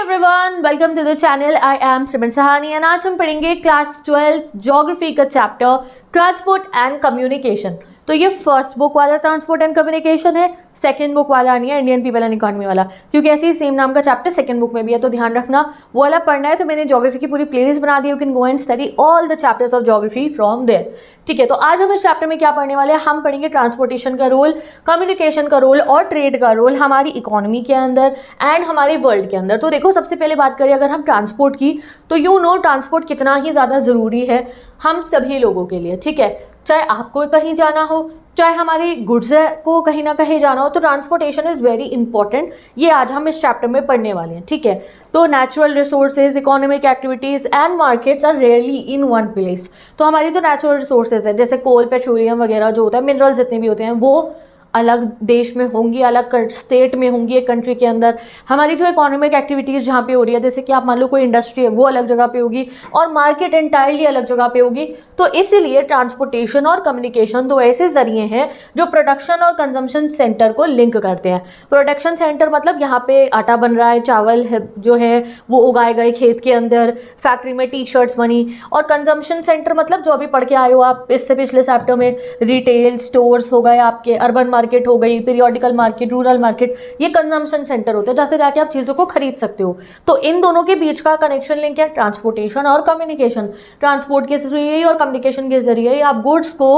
Everyone, welcome to the channel. I am Shriman Sahani and आज हम पढ़ेंगे क्लास 12 ज्योग्राफी का चैप्टर ट्रांसपोर्ट एंड कम्युनिकेशन। तो ये फर्स्ट बुक वाला ट्रांसपोर्ट एंड कम्युनिकेशन है, सेकंड बुक वाला नहीं है इंडियन पीपल एंड इकोनॉमी वाला, क्योंकि ऐसे ही सेम नाम का चैप्टर सेकंड बुक में भी है, तो ध्यान रखना वो वाला पढ़ना है। तो मैंने ज्योग्राफी की पूरी प्लेलिस्ट बना दी, you can go and study all the chapters of geography from there. ठीक है, तो आज हम इस चैप्टर में क्या पढ़ने वाले हैं, हम पढ़ेंगे ट्रांसपोर्टेशन का रोल, कम्युनिकेशन का रोल और ट्रेड का रोल हमारी इकोनॉमी के अंदर एंड हमारे वर्ल्ड के अंदर। तो देखो, सबसे पहले बात करें अगर हम ट्रांसपोर्ट की, तो यू नो ट्रांसपोर्ट कितना ही ज़्यादा ज़रूरी है हम सभी लोगों के लिए। ठीक है, चाहे आपको कहीं जाना हो, चाहे हमारे गुड्स को कहीं ना कहीं जाना हो, तो ट्रांसपोर्टेशन इज़ वेरी इंपॉर्टेंट। ये आज हम इस चैप्टर में पढ़ने वाले हैं। ठीक है, तो natural resources, economic activities and markets are rarely in one place. तो हमारी जो नेचुरल रिसोर्सेज है, जैसे कोल, पेट्रोलियम वगैरह जो होता है, मिनरल्स जितने भी होते हैं, वो अलग देश में होंगी, अलग स्टेट में होंगी, एक कंट्री के अंदर। हमारी जो इकोनॉमिक एक्टिविटीज़ जहाँ पे हो रही है, जैसे कि आप मान लो कोई इंडस्ट्री है, वो अलग जगह पे होगी और मार्केट एंटायरली अलग जगह पे होगी। तो इसीलिए ट्रांसपोर्टेशन और कम्युनिकेशन दो ऐसे जरिए हैं जो प्रोडक्शन और कंजम्पशन सेंटर को लिंक करते हैं। प्रोडक्शन सेंटर मतलब यहाँ पे आटा बन रहा है, चावल है जो है वो उगाए गए खेत के अंदर, फैक्ट्री में टी शर्ट्स बनी। और कंजम्पशन सेंटर मतलब जो अभी पढ़ के आए हो आप इससे पिछले चैप्टर में, रिटेल स्टोर्स हो गए आपके, अर्बन मार्केट हो गई, पीरियोडिकल मार्केट, रूरल मार्केट, ये कंजम्पशन सेंटर होते हैं जहाँ से जाके आप चीज़ों को खरीद सकते हो। तो इन दोनों के बीच का कनेक्शन लिंक है ट्रांसपोर्टेशन और कम्युनिकेशन। ट्रांसपोर्ट के जरिए और कम्युनिकेशन के जरिए आप गुड्स को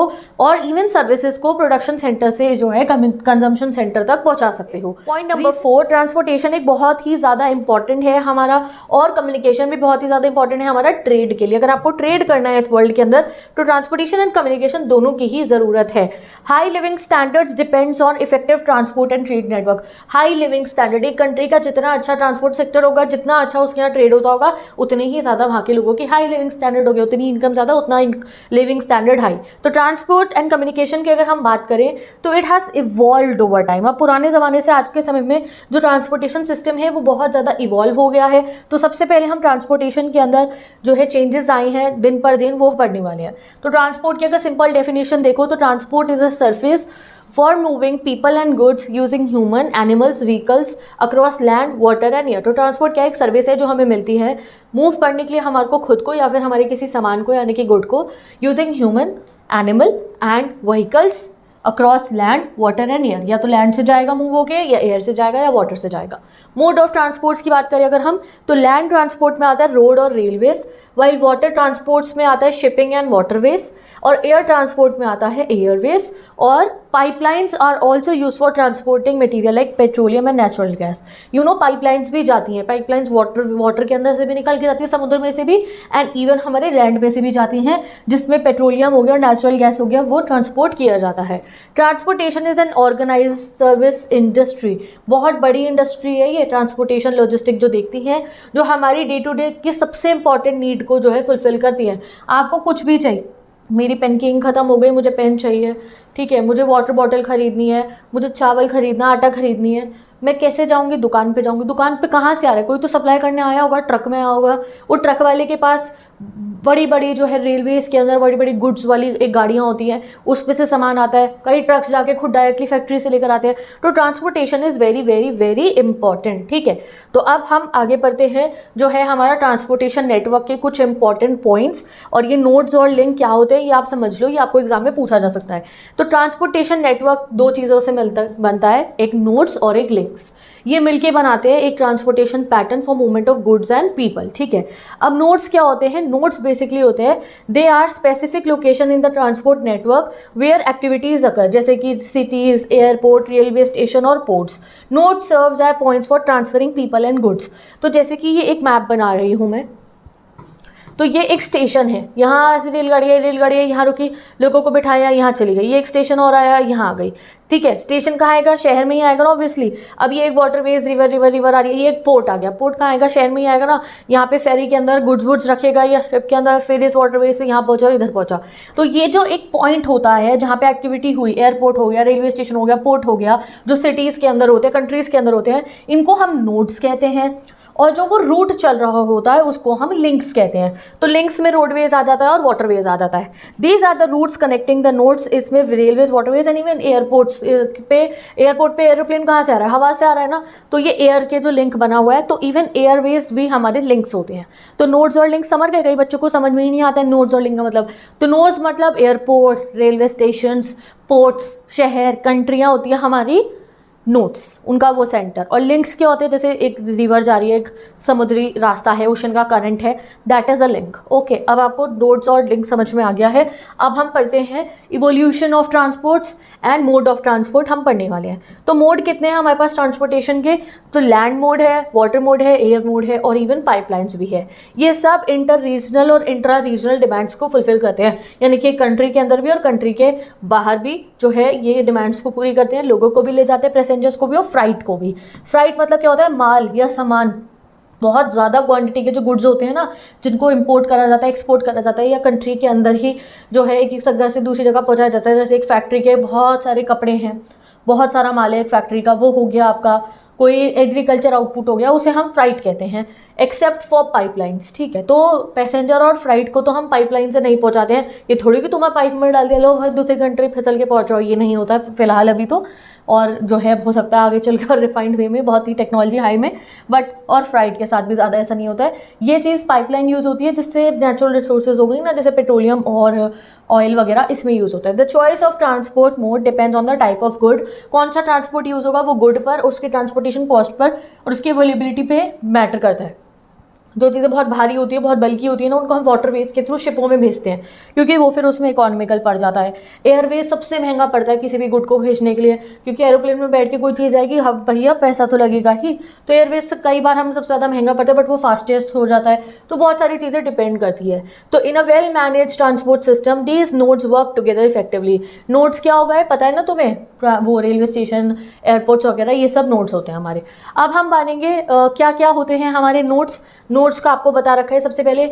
और इवन सर्विसेज को प्रोडक्शन सेंटर से जो है कंजम्पशन सेंटर तक पहुंचा सकते हो। पॉइंट नंबर 4, ट्रांसपोर्टेशन एक बहुत ही ज़्यादा इंपॉर्टेंट है हमारा, और कम्युनिकेशन भी बहुत ही ज़्यादा इंपॉर्टेंट है हमारा ट्रेड के लिए। अगर आपको ट्रेड करना है इस वर्ल्ड के अंदर, तो ट्रांसपोर्टेशन एंड कम्युनिकेशन दोनों की ही ज़रूरत है। High living standards depends on effective transport and trade network. High living standard, एक कंट्री का जितना अच्छा ट्रांसपोर्ट सेक्टर होगा, जितना अच्छा उसके यहाँ ट्रेड होता होगा, उतनी ही ज़्यादा वहाँ के लोगों की हाई लिविंग स्टैंडर्ड होगी, उतनी इनकम ज़्यादा, उतना लिविंग स्टैंडर्ड हाई। तो ट्रांसपोर्ट एंड कम्युनिकेशन की अगर हम बात करें तो it has evolved over time. अब पुराने ज़माने से आज के समय में जो ट्रांसपोर्टेशन सिस्टम है वो बहुत ज़्यादा इवॉल्व हो गया है। तो सबसे पहले हम ट्रांसपोर्टेशन के अंदर जो है चेंजेस आए हैं दिन पर दिन, वो पढ़ने वाले हैं। तो ट्रांसपोर्ट की अगर सिंपल डेफिनेशन देखो तो transport is a service for moving people and goods using human, animals, vehicles across land, water and air। तो ट्रांसपोर्ट क्या एक सर्विस है जो हमें मिलती है मूव करने के लिए हमारे को खुद को या फिर हमारे किसी सामान को यानी कि गुड को, using human, animal and vehicles across land, water and air. या तो लैंड से जाएगा मूव होके, या एयर से जाएगा, या वाटर से जाएगा। मोड ऑफ ट्रांसपोर्ट्स की बात करें अगर हम, तो लैंड ट्रांसपोर्ट में आता है रोड और रेलवेज, वाइल वाटर ट्रांसपोर्ट्स में आता है शिपिंग एंड वाटरवेज, और एयर ट्रांसपोर्ट में आता है एयरवेज। और pipelines are also use for transporting material like petroleum and natural gas. You know pipelines भी जाती हैं, पाइपलाइंस वाटर के अंदर से भी निकल के जाती है, समुद्र में से भी, एंड इवन हमारे लैंड में से भी जाती हैं, जिसमें पेट्रोलियम हो गया और नेचुरल गैस हो गया, वो ट्रांसपोर्ट किया जाता है। Transportation is an organised service industry, बहुत बड़ी इंडस्ट्री है ये ट्रांसपोर्टेशन लॉजिस्टिक जो देखती है, जो हमारी डे टू डे की सबसे इंपॉर्टेंट नीड को जो है फुलफिल करती है। आपको कुछ भी चाहिए, मेरी पेन की इंक ख़त्म हो गई, मुझे पेन चाहिए, ठीक है, मुझे वाटर बॉटल ख़रीदनी है, मुझे चावल ख़रीदना, आटा ख़रीदनी है, मैं कैसे जाऊंगी? दुकान पे जाऊंगी। दुकान पे कहाँ से आ रहा है? कोई तो सप्लाई करने आया होगा, ट्रक में आया होगा, वो ट्रक वाले के पास बड़ी बड़ी जो है रेलवेज़ के अंदर बड़ी बड़ी गुड्स वाली एक गाड़ियाँ होती हैं, उस पे से सामान आता है, कई ट्रक्स जाके खुद डायरेक्टली फैक्ट्री से लेकर आते हैं। तो transportation is very very very important. ठीक है, तो अब हम आगे बढ़ते हैं जो है हमारा ट्रांसपोर्टेशन नेटवर्क के कुछ इंपॉर्टेंट पॉइंट्स, और ये नोड्स और लिंक क्या होते हैं ये आप समझ लो, ये आपको एग्जाम में पूछा जा सकता है। तो ट्रांसपोर्टेशन नेटवर्क दो चीज़ों से बनता है, एक नोड्स और एक लिंक्स। ये मिलके बनाते हैं एक transportation pattern for movement of goods and people. ठीक है, अब नोड्स क्या होते हैं? नोड्स बेसिकली होते हैं, they are specific location in the transport network where activities occur, जैसे कि सिटीज, एयरपोर्ट, रेलवे स्टेशन और ports. Node serves as points for transferring people and goods. तो जैसे कि ये एक मैप बना रही हूँ मैं, तो ये एक स्टेशन है, यहाँ से रेलगाड़ी है, यहाँ रुकी, लोगों को बिठाया, यहाँ चली गई, ये एक स्टेशन और आया, यहाँ आ गई। ठीक है, स्टेशन कहाँ आएगा? शहर में ही आएगा ना ऑब्वियसली। अब ये एक वाटरवेज, रिवर आ रही है, ये एक पोर्ट आ गया, पोर्ट कहाँ आएगा? शहर में ही आएगा ना। यहाँ पे फेरी के अंदर गुड्स रखेगा या शिप के अंदर, फिर इस वाटरवेज से यहाँ पहुँचा, इधर पहुँचा। तो ये जो एक पॉइंट होता है जहाँ पे एक्टिविटी हुई, एयरपोर्ट हो गया, रेलवे स्टेशन हो गया, पोर्ट हो गया, जो सिटीज़ के अंदर होते हैं, कंट्रीज़ के अंदर होते हैं, इनको हम नोड्स कहते हैं। और जो वो रूट चल रहा होता है उसको हम लिंक्स कहते हैं। तो लिंक्स में रोडवेज आ जाता है और वाटरवेज आ जाता है। These are the routes connecting the nodes. इसमें railways, waterways and even airports airport पे एरोप्लेन कहाँ से आ रहा है, हवा से आ रहा है ना, तो ये एयर के जो लिंक बना हुआ है, तो इवन एयरवेज भी हमारे लिंक्स होते हैं। तो नोड्स और लिंक्स समझ गए, कई बच्चों को समझ में ही नहीं आता है नोड्स और लिंक का मतलब। तो नोड्स मतलब एयरपोर्ट, रेलवे स्टेशंस, पोर्ट्स, शहर, कंट्रियाँ होती है हमारी नोड्स, उनका वो सेंटर। और लिंक्स क्या होते हैं, जैसे एक रिवर जा रही है, एक समुद्री रास्ता है, ओशन का करंट है, that is a link. Okay, अब आपको नोड्स और लिंक समझ में आ गया है। अब हम पढ़ते हैं evolution of transports and mode of transport हम पढ़ने वाले हैं। तो मोड कितने हैं हमारे पास ट्रांसपोर्टेशन के, तो लैंड मोड है, वाटर मोड है, एयर मोड है और इवन पाइपलाइंस भी है। ये सब इंटर रीजनल और इंट्रा रीजनल डिमांड्स को फुलफिल करते हैं, यानी कि कंट्री के अंदर भी और कंट्री के बाहर भी जो है ये डिमांड्स को पूरी करते हैं। लोगों को भी ले जाते हैं, पैसेंजर्स को भी और फ्राइट को भी। फ्राइट मतलब क्या होता है, माल या सामान, बहुत ज़्यादा क्वांटिटी के जो गुड्स होते हैं ना, जिनको इंपोर्ट करा जाता है, एक्सपोर्ट करा जाता है, या कंट्री के अंदर ही जो है एक जगह से दूसरी जगह पहुंचाया जाता है। जैसे एक फैक्ट्री के बहुत सारे कपड़े हैं, बहुत सारा माल है एक फैक्ट्री का, वो हो गया आपका कोई एग्रीकल्चर आउटपुट हो गया, उसे हम फ्राइट कहते हैं, एक्सेप्ट फॉर पाइपलाइंस। ठीक है, तो पैसेंजर और फ्राइट को तो हम पाइपलाइन से नहीं पहुंचाते हैं। ये थोड़ी कि तुम्हें पाइप में डाल दिया, लो भाई दूसरी कंट्री फिसल के पहुंचाओ, ये नहीं होता है फिलहाल अभी तो। और जो है हो सकता है आगे चलकर रिफाइंड वे में, बहुत ही टेक्नोलॉजी हाई में, बट और फ्राइट के साथ भी ज़्यादा ऐसा नहीं होता है। ये चीज़ पाइपलाइन यूज़ होती है जिससे नेचुरल रिसोर्सेज हो गई ना, जैसे पेट्रोलियम और ऑयल वगैरह, इसमें यूज़ होता है। The choice of transport mode depends on the type of good. कौन सा ट्रांसपोर्ट यूज़ होगा वो गुड पर, उसके ट्रांसपोर्टेशन कॉस्ट पर और उसकी अवेलेबिलिटी पे मैटर करता है। जो चीज़ें बहुत भारी होती है, बहुत बल्कि होती है ना, उनको हम वाटरवेज के थ्रू शिपों में भेजते हैं, क्योंकि वो फिर उसमें इकोनॉमिकल पड़ जाता है। एयरवेज सबसे महंगा पड़ता है किसी भी गुड को भेजने के लिए, क्योंकि एरोप्लेन में बैठ के कोई चीज़ आएगी, हम भैया पैसा तो लगेगा ही। तो एयरवेज से कई बार हम सबसे ज़्यादा महंगा पड़ता है, बट वो फास्टेस्ट हो जाता है। तो बहुत सारी चीज़ें डिपेंड करती है। तो in a well managed transport system these nodes work together effectively. Nodes क्या होगा है पता है ना तुम्हें, वो रेलवे स्टेशन, एयरपोर्ट्स वगैरह, ये सब नोड्स होते हैं हमारे। अब हम मानेंगे क्या क्या होते हैं हमारे नोड्स। नोड्स का आपको बता रखा है सबसे पहले,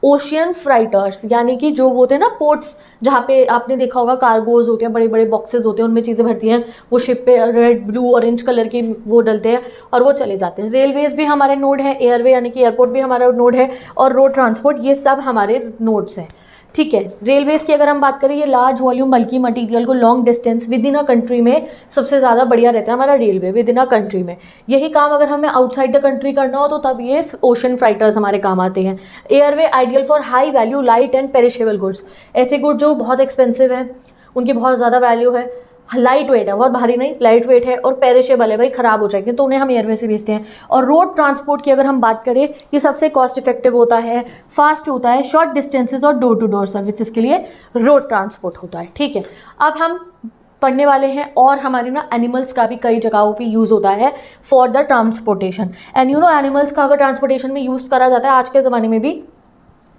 ओशियन फ्राइटर्स, यानी कि जो होते हैं ना पोर्ट्स, जहाँ पे आपने देखा होगा कार्गोज होते हैं, बड़े बड़े बॉक्सेस होते हैं, उनमें चीज़ें भरती हैं, वो शिप पे रेड ब्लू ऑरेंज कलर की वो डलते हैं और वो चले जाते हैं। रेलवेज भी हमारे नोड है, एयरवे यानी कि एयरपोर्ट भी हमारा नोड है, और रोड ट्रांसपोर्ट, ये सब हमारे नोड्स हैं। ठीक है, रेलवेज की अगर हम बात करें, ये लार्ज वॉल्यूम बल्कि मटेरियल को long distance with in a country में सबसे ज़्यादा बढ़िया रहता है हमारा railway, with in a country में। यही काम अगर हमें आउटसाइड द कंट्री करना हो तो तब ये ओशन फ्राइटर्स हमारे काम आते हैं। Airway ideal for high value light and perishable goods, ऐसे गुड जो बहुत एक्सपेंसिव हैं, उनकी बहुत ज़्यादा वैल्यू है, लाइट वेट है, बहुत भारी नहीं, लाइट वेट है, और पेरिशेबल है, भाई ख़राब हो जाएंगे, तो उन्हें हम एयरवे से भेजते हैं। और रोड ट्रांसपोर्ट की अगर हम बात करें, ये सबसे कॉस्ट इफेक्टिव होता है, फास्ट होता है, शॉर्ट डिस्टेंसेस और डोर टू डोर सर्विसेज के लिए रोड ट्रांसपोर्ट होता है। ठीक है, अब हम पढ़ने वाले हैं और हमारे ना एनिमल्स का भी कई जगहों पे यूज़ होता है for the transportation. And you know animals का अगर ट्रांसपोर्टेशन में यूज़ करा जाता है आज के ज़माने में भी,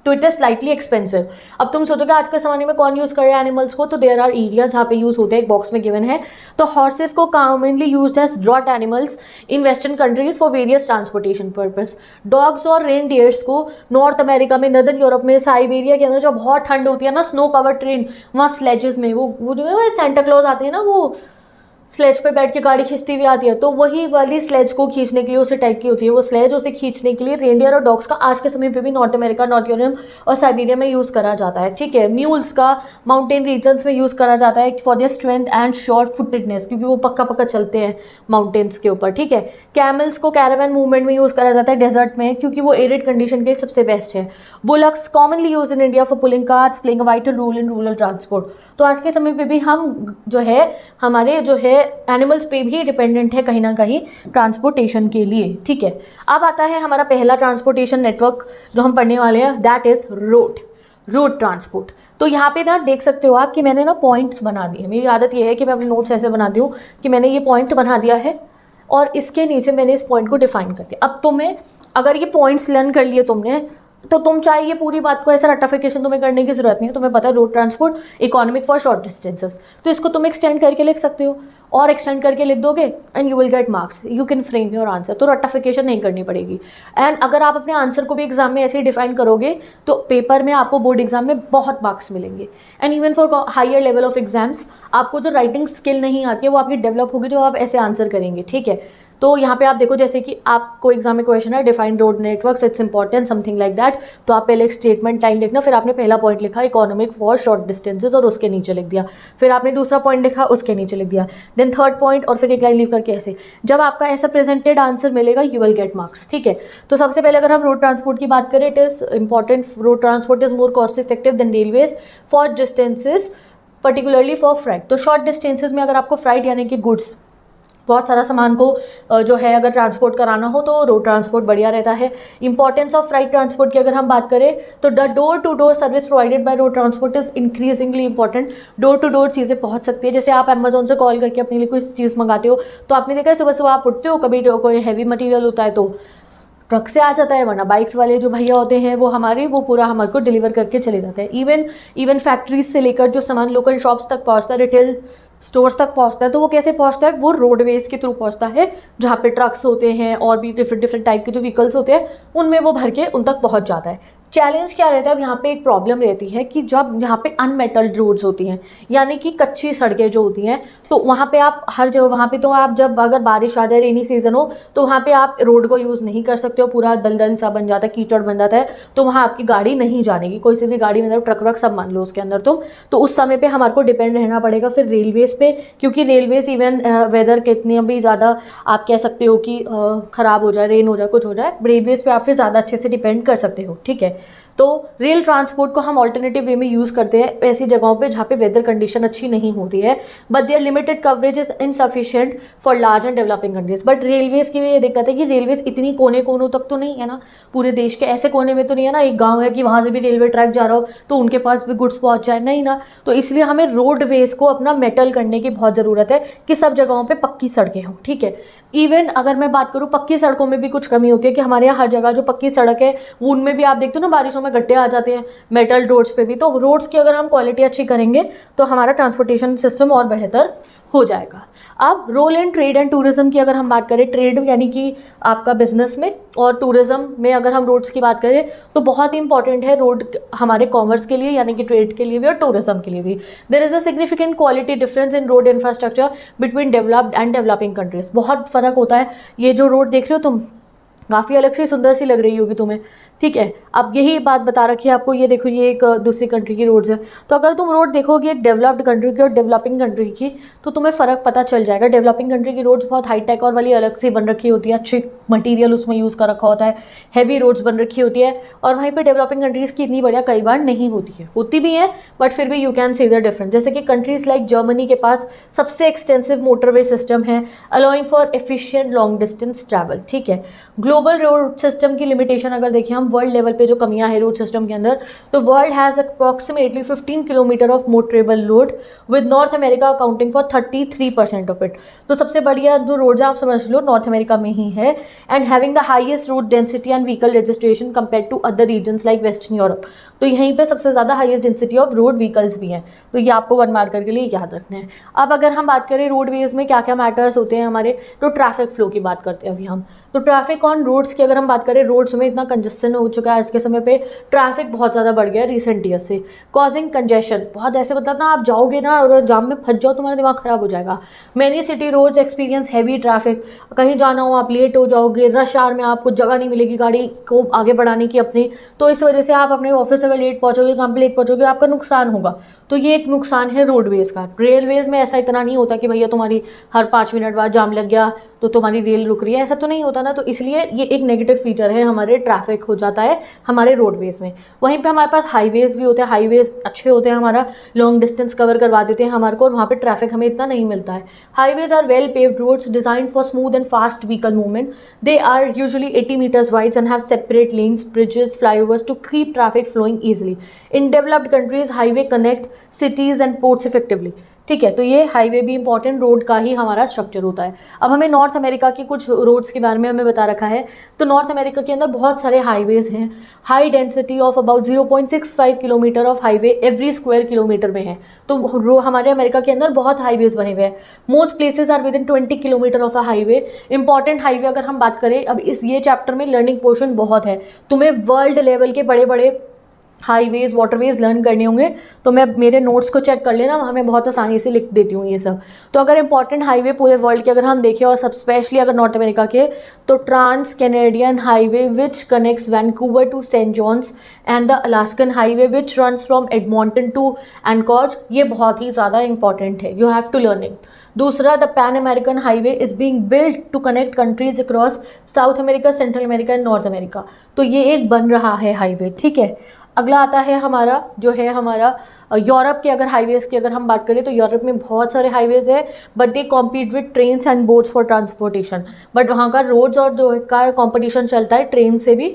तो इट इज़ स्लाइटली एक्सपेंसिव। अब तुम सोचोगे आज के ज़माने में कौन यूज़ कर रहा है एनिमल्स को, तो देयर आर एरिया जहाँ पे यूज़ होते हैं, एक बॉक्स में गिवन है। तो हॉर्सेस को commonly used as draught animals in western countries for various transportation purpose. Dogs और रेनडियर्स को नॉर्थ अमेरिका में, नदर्न यूरोप में, साइबेरिया के अंदर जो बहुत ठंड होती है ना, स्नो कवर ट्रेन, वहाँ स्लेजेस में वो जो सेंटा क्लॉज आते हैं ना, वो स्लेज पे बैठ के गाड़ी खींचती हुई आती है, तो वही वाली स्लेज को खींचने के लिए उसी टाइप की होती है वो स्लेज, उसे खींचने के लिए रेनडियर और डॉग्स का आज के समय पे भी नॉर्थ अमेरिका, नॉर्थ यूरोप और साइबेरिया में यूज़ करा जाता है। ठीक है, म्यूल्स का माउंटेन रीजन्स में यूज़ करा जाता है for their strength and short footedness, क्योंकि वो पक्का पक्का चलते हैं माउंटेन्स के ऊपर। ठीक है, कैमल्स को कैरावैन मूवमेंट में यूज़ करा जाता है डेजर्ट में, क्योंकि वो एरिड कंडीशन के लिए सबसे बेस्ट है। Bullocks commonly use in India for pulling carts, playing a vital role in rural transport. तो आज के समय पे भी हम जो है हमारे जो है एनिमल्स पे भी डिपेंडेंट है कहीं ना कहीं ट्रांसपोर्टेशन के लिए। ठीक है, अब आता है हमारा पहला ट्रांसपोर्टेशन नेटवर्क जो हम पढ़ने वाले हैं, दैट इज रोड ट्रांसपोर्ट। तो यहाँ पे ना देख सकते हो आप कि मैंने ना पॉइंट्स बना दिए। मेरी आदत ये है कि मैं अपने नोट्स ऐसे बनाती हूँ कि मैंने ये पॉइंट बना दिया है और इसके नीचे मैंने इस पॉइंट को डिफाइन कर दिया। अब तुम्हें अगर ये पॉइंट्स लर्न कर लिए तुमने, तो तुम चाहे ये पूरी बात को ऐसा रट्टाफिकेशन तुम्हें करने की जरूरत नहीं है। तुम्हें पता है road transport economic for short distances, तो इसको तुम एक्सटेंड करके लिख सकते हो और एक्सटेंड करके लिख दोगे and you will get marks, you can frame your answer. तो रट्टाफिकेशन नहीं करनी पड़ेगी। एंड अगर आप अपने आंसर को भी एग्जाम में ऐसे ही डिफाइन करोगे तो पेपर में आपको बोर्ड एग्जाम में बहुत मार्क्स मिलेंगे। And even for higher level of exams आपको जो राइटिंग स्किल नहीं आती है वो आपकी डेवलप होगी जो आप ऐसे आंसर करेंगे। ठीक है, तो यहाँ पे आप देखो जैसे कि आपको एग्जाम में क्वेश्चन है define road networks it's important something like that, तो आप पहले एक स्टेटमेंट लाइन लिखना, फिर आपने पहला पॉइंट लिखा इकोनॉमिक फॉर शॉर्ट डिस्टेंसेज और उसके नीचे लिख दिया, फिर आपने दूसरा पॉइंट लिखा उसके नीचे लिख दिया, देन थर्ड पॉइंट और फिर एक लाइन लिख करके ऐसे। जब आपका ऐसा प्रेजेंटेड आंसर मिलेगा यू विल गेट मार्क्स, ठीक है। तो सबसे पहले अगर हम रोड ट्रांसपोर्ट की बात करें, it is important, road transport is more cost effective than railways for distances particularly for freight. तो शॉर्ट डिस्टेंसेज में अगर आपको फ्राइट यानी कि गुड्स, बहुत सारा सामान को जो है अगर ट्रांसपोर्ट कराना हो तो रोड ट्रांसपोर्ट बढ़िया रहता है। इंपॉर्टेंस ऑफ फ्राइट ट्रांसपोर्ट की अगर हम बात करें तो the door to door service provided by road transport is increasingly important. Door to door चीज़ें पहुंच सकती है, जैसे आप अमेजोन से कॉल करके अपने लिए कोई चीज़ मंगाते हो, तो आपने देखा है सुबह सुबह आप उठते हो, कभी कोई हैवी मटीरियल होता है तो ट्रक से आ जाता है, वरना बाइक्स वाले जो भैया होते हैं वो पूरा हमारे को डिलीवर करके चले जाते हैं। इवन फैक्ट्रीज से लेकर जो सामान लोकल शॉप्स तक पहुंचता है, रिटेल स्टोर्स तक पहुंचता है, तो वो कैसे पहुंचता है, वो रोडवेज के थ्रू पहुंचता है, जहाँ पे ट्रक्स होते हैं और भी डिफरेंट टाइप के जो व्हीकल्स होते हैं उनमें वो भर के उन तक पहुंच जाता है। चैलेंज क्या रहता है, अब यहाँ पे एक प्रॉब्लम रहती है कि जब यहाँ पे अनमेटल्ड रोड्स होती हैं यानी कि कच्ची सड़कें जो होती हैं, तो वहाँ पे आप हर जगह वहाँ पे तो आप जब अगर बारिश आ जाए, रेनी सीजन हो, तो वहाँ पे आप रोड को यूज़ नहीं कर सकते हो, पूरा दलदल सा बन जाता है, कीचड़ बन जाता है, तो वहाँ आपकी गाड़ी नहीं जानेगी, कोई सी भी गाड़ी मतलब ट्रक व्रक सब मान लो उसके अंदर तो उस समय पे हमारे को डिपेंड रहना पड़ेगा फिर रेलवेज पे, क्योंकि रेलवेज इवन वेदर कितनी भी ज़्यादा आप कह सकते हो कि ख़राब हो जाए, रेन हो जाए, कुछ हो जाए, रेलवेज पे आप फिर ज़्यादा अच्छे से डिपेंड कर सकते हो, ठीक है। तो रेल ट्रांसपोर्ट को हम ऑल्टरनेटिव वे में यूज़ करते हैं ऐसी जगहों पे जहाँ पे वेदर कंडीशन अच्छी नहीं होती है, but their limited coverage is insufficient for large and developing countries. But railways की भी ये दिक्कत है कि रेलवेज़ इतनी कोनों तक तो नहीं है ना, पूरे देश के ऐसे कोने में तो नहीं है ना, एक गाँव है कि वहाँ से भी रेलवे ट्रैक जा रहा हो तो उनके पास भी गुड्स पहुँच जाए, नहीं ना। तो इसलिए हमें रोडवेज़ को अपना मेटल करने की बहुत ज़रूरत है कि सब जगहों पर पक्की सड़कें हों, ठीक है। इवन अगर मैं बात करूँ पक्की सड़कों में भी कुछ कमी होती है कि हमारे यहाँ हर जगह जो पक्की सड़क है उनमें भी आप देखते हो ना बारिशों में गड्ढे आ जाते हैं मेटल रोड्स पे भी। तो रोड्स की अगर हम क्वालिटी अच्छी करेंगे तो हमारा ट्रांसपोर्टेशन सिस्टम और बेहतर हो जाएगा। अब role in trade and tourism की अगर हम बात करें, ट्रेड यानी कि आपका बिजनेस में, और टूरिज्म में अगर हम रोड्स की बात करें तो बहुत ही इंपॉर्टेंट है रोड हमारे कॉमर्स के लिए यानी कि ट्रेड के लिए भी और टूरिज्म के लिए भी। There is a significant quality difference in road infrastructure between developed and developing countries. बहुत फ़र्क होता है। ये जो रोड देख रहे हो तुम, काफ़ी अलग सी सुंदर सी लग रही होगी तुम्हें, ठीक है। अब यही बात बता रखी है आपको, ये देखो ये एक दूसरी कंट्री की रोड्स है, तो अगर तुम रोड देखोगे एक डेवलप्ड कंट्री की और डेवलपिंग कंट्री की तो तुम्हें फ़र्क पता चल जाएगा। डेवलपिंग कंट्री की रोड्स बहुत हाईटेक और वाली अलग सी बन रखी होती है, अच्छी मटेरियल उसमें यूज़ कर रखा होता है, हैवी रोड्स बन रखी होती है, और वहीं पर डेवलपिंग कंट्रीज़ की इतनी बढ़िया कई बार नहीं होती है, होती भी है बट फिर भी you can see the difference. जैसे कि कंट्रीज़ लाइक जर्मनी के पास सबसे एक्सटेंसिव मोटरवे सिस्टम है allowing for efficient long distance travel, ठीक है। ग्लोबल रोड सिस्टम की लिमिटेशन अगर देखें हम वर्ल्ड लेवल पे जो कमियां है रोड सिस्टम के अंदर, तो world has approximately 15 kilometre of motorable road with north America accounting for 33% of it. तो सबसे बढ़िया जो रोड आप समझ लो नॉर्थ अमेरिका में ही है, and having the highest road density and vehicle registration compare to other regions like western Europe. तो यहीं पे सबसे ज़्यादा highest density of road vehicles भी हैं, तो ये आपको 1 मार्कर के लिए याद रखना है। अब अगर हम बात करें रोडवेज में क्या क्या मैटर्स होते हैं हमारे, तो ट्रैफिक फ्लो की बात करते हैं अभी हम। तो ट्रैफिक ऑन रोड्स की अगर हम बात करें, रोड्स में इतना कंजेस्शन हो चुका है आज के समय पे, ट्रैफिक बहुत ज़्यादा बढ़ गया है रिसेंट ईयर से, कॉजिंग कंजेशन। बहुत ऐसे मतलब ना आप जाओगे ना और जाम में फंस जाओ, तुम्हारा दिमाग ख़राब हो जाएगा। Many city roads experience heavy traffic, कहीं जाना हो आप लेट हो जाओगे, रश आवर में आपको जगह नहीं मिलेगी गाड़ी को आगे बढ़ाने की अपनी, तो इस वजह से आप अपने ऑफिस अगर लेट पहुँचोगे, काम पे लेट पहुँचोगे, आपका नुकसान होगा। तो ये एक नुकसान है रोडवेज़ का। रेलवेज़ में ऐसा इतना नहीं होता कि भैया तुम्हारी हर 5 मिनट बाद जाम लग गया तो तुम्हारी रेल रुक रही है, ऐसा तो नहीं होता ना। तो इसलिए ये एक नेगेटिव फीचर है, हमारे ट्रैफिक हो जाता है हमारे रोडवेज़ में। वहीं पे हमारे पास हाईवेज़ भी होते हैं, हाईवेज़ अच्छे होते हैं, हमारा लॉन्ग डिस्टेंस कवर करवा देते हैं हमारे को, और वहाँ पे ट्रैफिक हमें इतना नहीं मिलता है। Highways are well paved roads designed for smooth and fast vehicle movement. They are usually 80 metres wide and have separate lanes, bridges, flyovers to keep traffic flowing easily. In developed countries highway connect cities and ports effectively, ठीक है। तो ये highway भी important road का ही हमारा structure होता है। अब हमें नॉर्थ अमेरिका की कुछ रोड्स के बारे में हमें बता रखा है। तो नॉर्थ अमेरिका के अंदर बहुत सारे हाईवेज़ हैं, high density of about 0.65 kilometre of highway every square kilometre में है। तो हमारे अमेरिका के अंदर बहुत हाईवेज़ बने हुए हैं। Most places are within 20 kilometre of a highway. Important highway अगर हम बात करें, अब ये चैप्टर में लर्निंग पोर्शन बहुत है, तुम्हें वर्ल्ड लेवल के बड़े बड़े हाईवेज़, वाटरवेज़ लर्न करने होंगे तो मैं मेरे नोट्स को चेक कर लेना, वहाँ मैं बहुत आसानी से लिख देती हूँ ये सब। तो अगर इंपॉर्टेंट हाईवे पूरे वर्ल्ड के अगर हम देखें और सब स्पेशली अगर नॉर्थ अमेरिका के, तो trans Canadian highway which connects Vancouver to Saint John's and the Alaskan highway which runs from Edmonton to Anchorage, ये बहुत ही ज़्यादा इंपॉर्टेंट है, you have to learn it. दूसरा, the Pan American highway is being build to connect countries across South America, Central America and North America, तो ये एक बन रहा है हाईवे, ठीक है। अगला आता है हमारा जो है हमारा यूरोप के अगर हाईवेज़ की अगर हम बात करें तो यूरोप में बहुत सारे हाईवेज़ है, but they compete with trains and boats for transportation, but वहाँ का रोड्स और जो का कॉम्पिटिशन चलता है ट्रेन से भी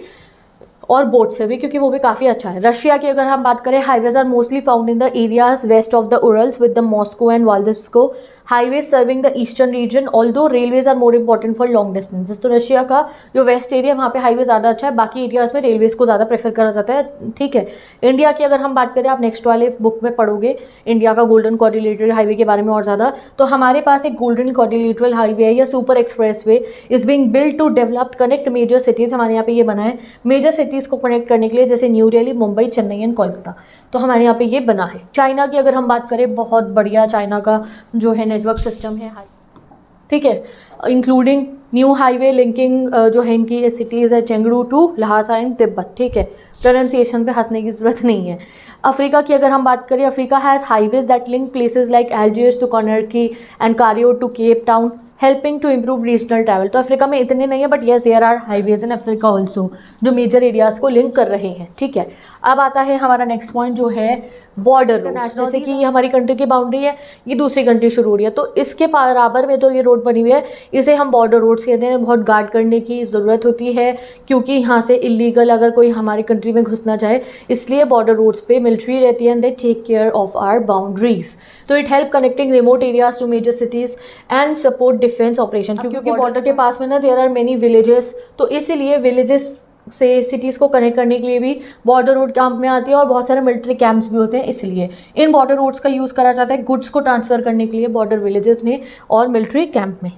और बोट से भी, क्योंकि वो भी काफ़ी अच्छा है। रशिया की अगर हम बात करें, highways are mostly found in the areas west of the Urals with the Moscow and Vladivostok highways serving the eastern region, although railways are more important for long distances. तो रशिया का जो waste area है वहाँ पे highway ज़्यादा अच्छा है, बाकी एरियाज में रेलवेज को ज़्यादा प्रेफर करा जाता है, ठीक है। इंडिया की अगर हम बात करें, आप नेक्स्ट वाले बुक में पढ़ोगे इंडिया का गोल्डन क्वाड्रिलेटरल हाईवे के बारे में और ज़्यादा, तो हमारे पास एक गोल्डन क्वाड्रिलेटरल हाईवे है या super expressway is being build to develop connect major cities, हमारे यहाँ पे ये बना है मेजर सिटीज़ को कनेक्ट करने के लिए, जैसे न्यू दिल्ली, मुंबई, चेन्नई एंड कोलकाता, तो हमारे यहाँ पे ये बना है। चाइना की अगर हम बात करें, बहुत बढ़िया चाइना का जो है नेटवर्क सिस्टम है, ठीक है, इंक्लूडिंग न्यू हाईवे लिंकिंग जो है इनकी सिटीज़ है चेंगडू टू लहासा एंड तिब्बत, ठीक है। प्रोनाउंसिएशन पे हंसने की ज़रूरत नहीं है। अफ्रीका की अगर हम बात करें, Africa has highways that link places like Algiers to Conakry and Cairo to Cape Town, helping to improve regional travel. तो अफ्रीका में इतने नहीं है, but yes there are highways in Africa also जो मेजर एरियाज़ को link कर रहे हैं, ठीक है। अब आता है हमारा नेक्स्ट पॉइंट जो है बॉर्डर रोड्स, जैसे कि ये हमारी कंट्री की बाउंड्री है, ये दूसरी कंट्री शुरू हो रही है, तो इसके बराबर में जो ये रोड बनी हुई है इसे हम बॉर्डर रोड्स कहते हैं। बहुत गार्ड करने की ज़रूरत होती है, क्योंकि यहाँ से इलीगल अगर कोई हमारी कंट्री में घुसना चाहे, इसलिए बॉर्डर रोड्स पे मिलिट्री रहती है and they take care of our boundaries. तो it help connecting remote areas to major cities and support defence operation, क्योंकि बॉर्डर के पास में ना देयर आर मेनी विलेजेस, तो इसीलिए विलेजेस से सिटीज़ को कनेक्ट करने के लिए भी बॉर्डर रोड काम में आती है, और बहुत सारे मिलिट्री कैंप्स भी होते हैं, इसलिए इन बॉर्डर रोड्स का यूज़ करा जाता है गुड्स को ट्रांसफ़र करने के लिए बॉर्डर विलेजेस में और मिलिट्री कैंप में।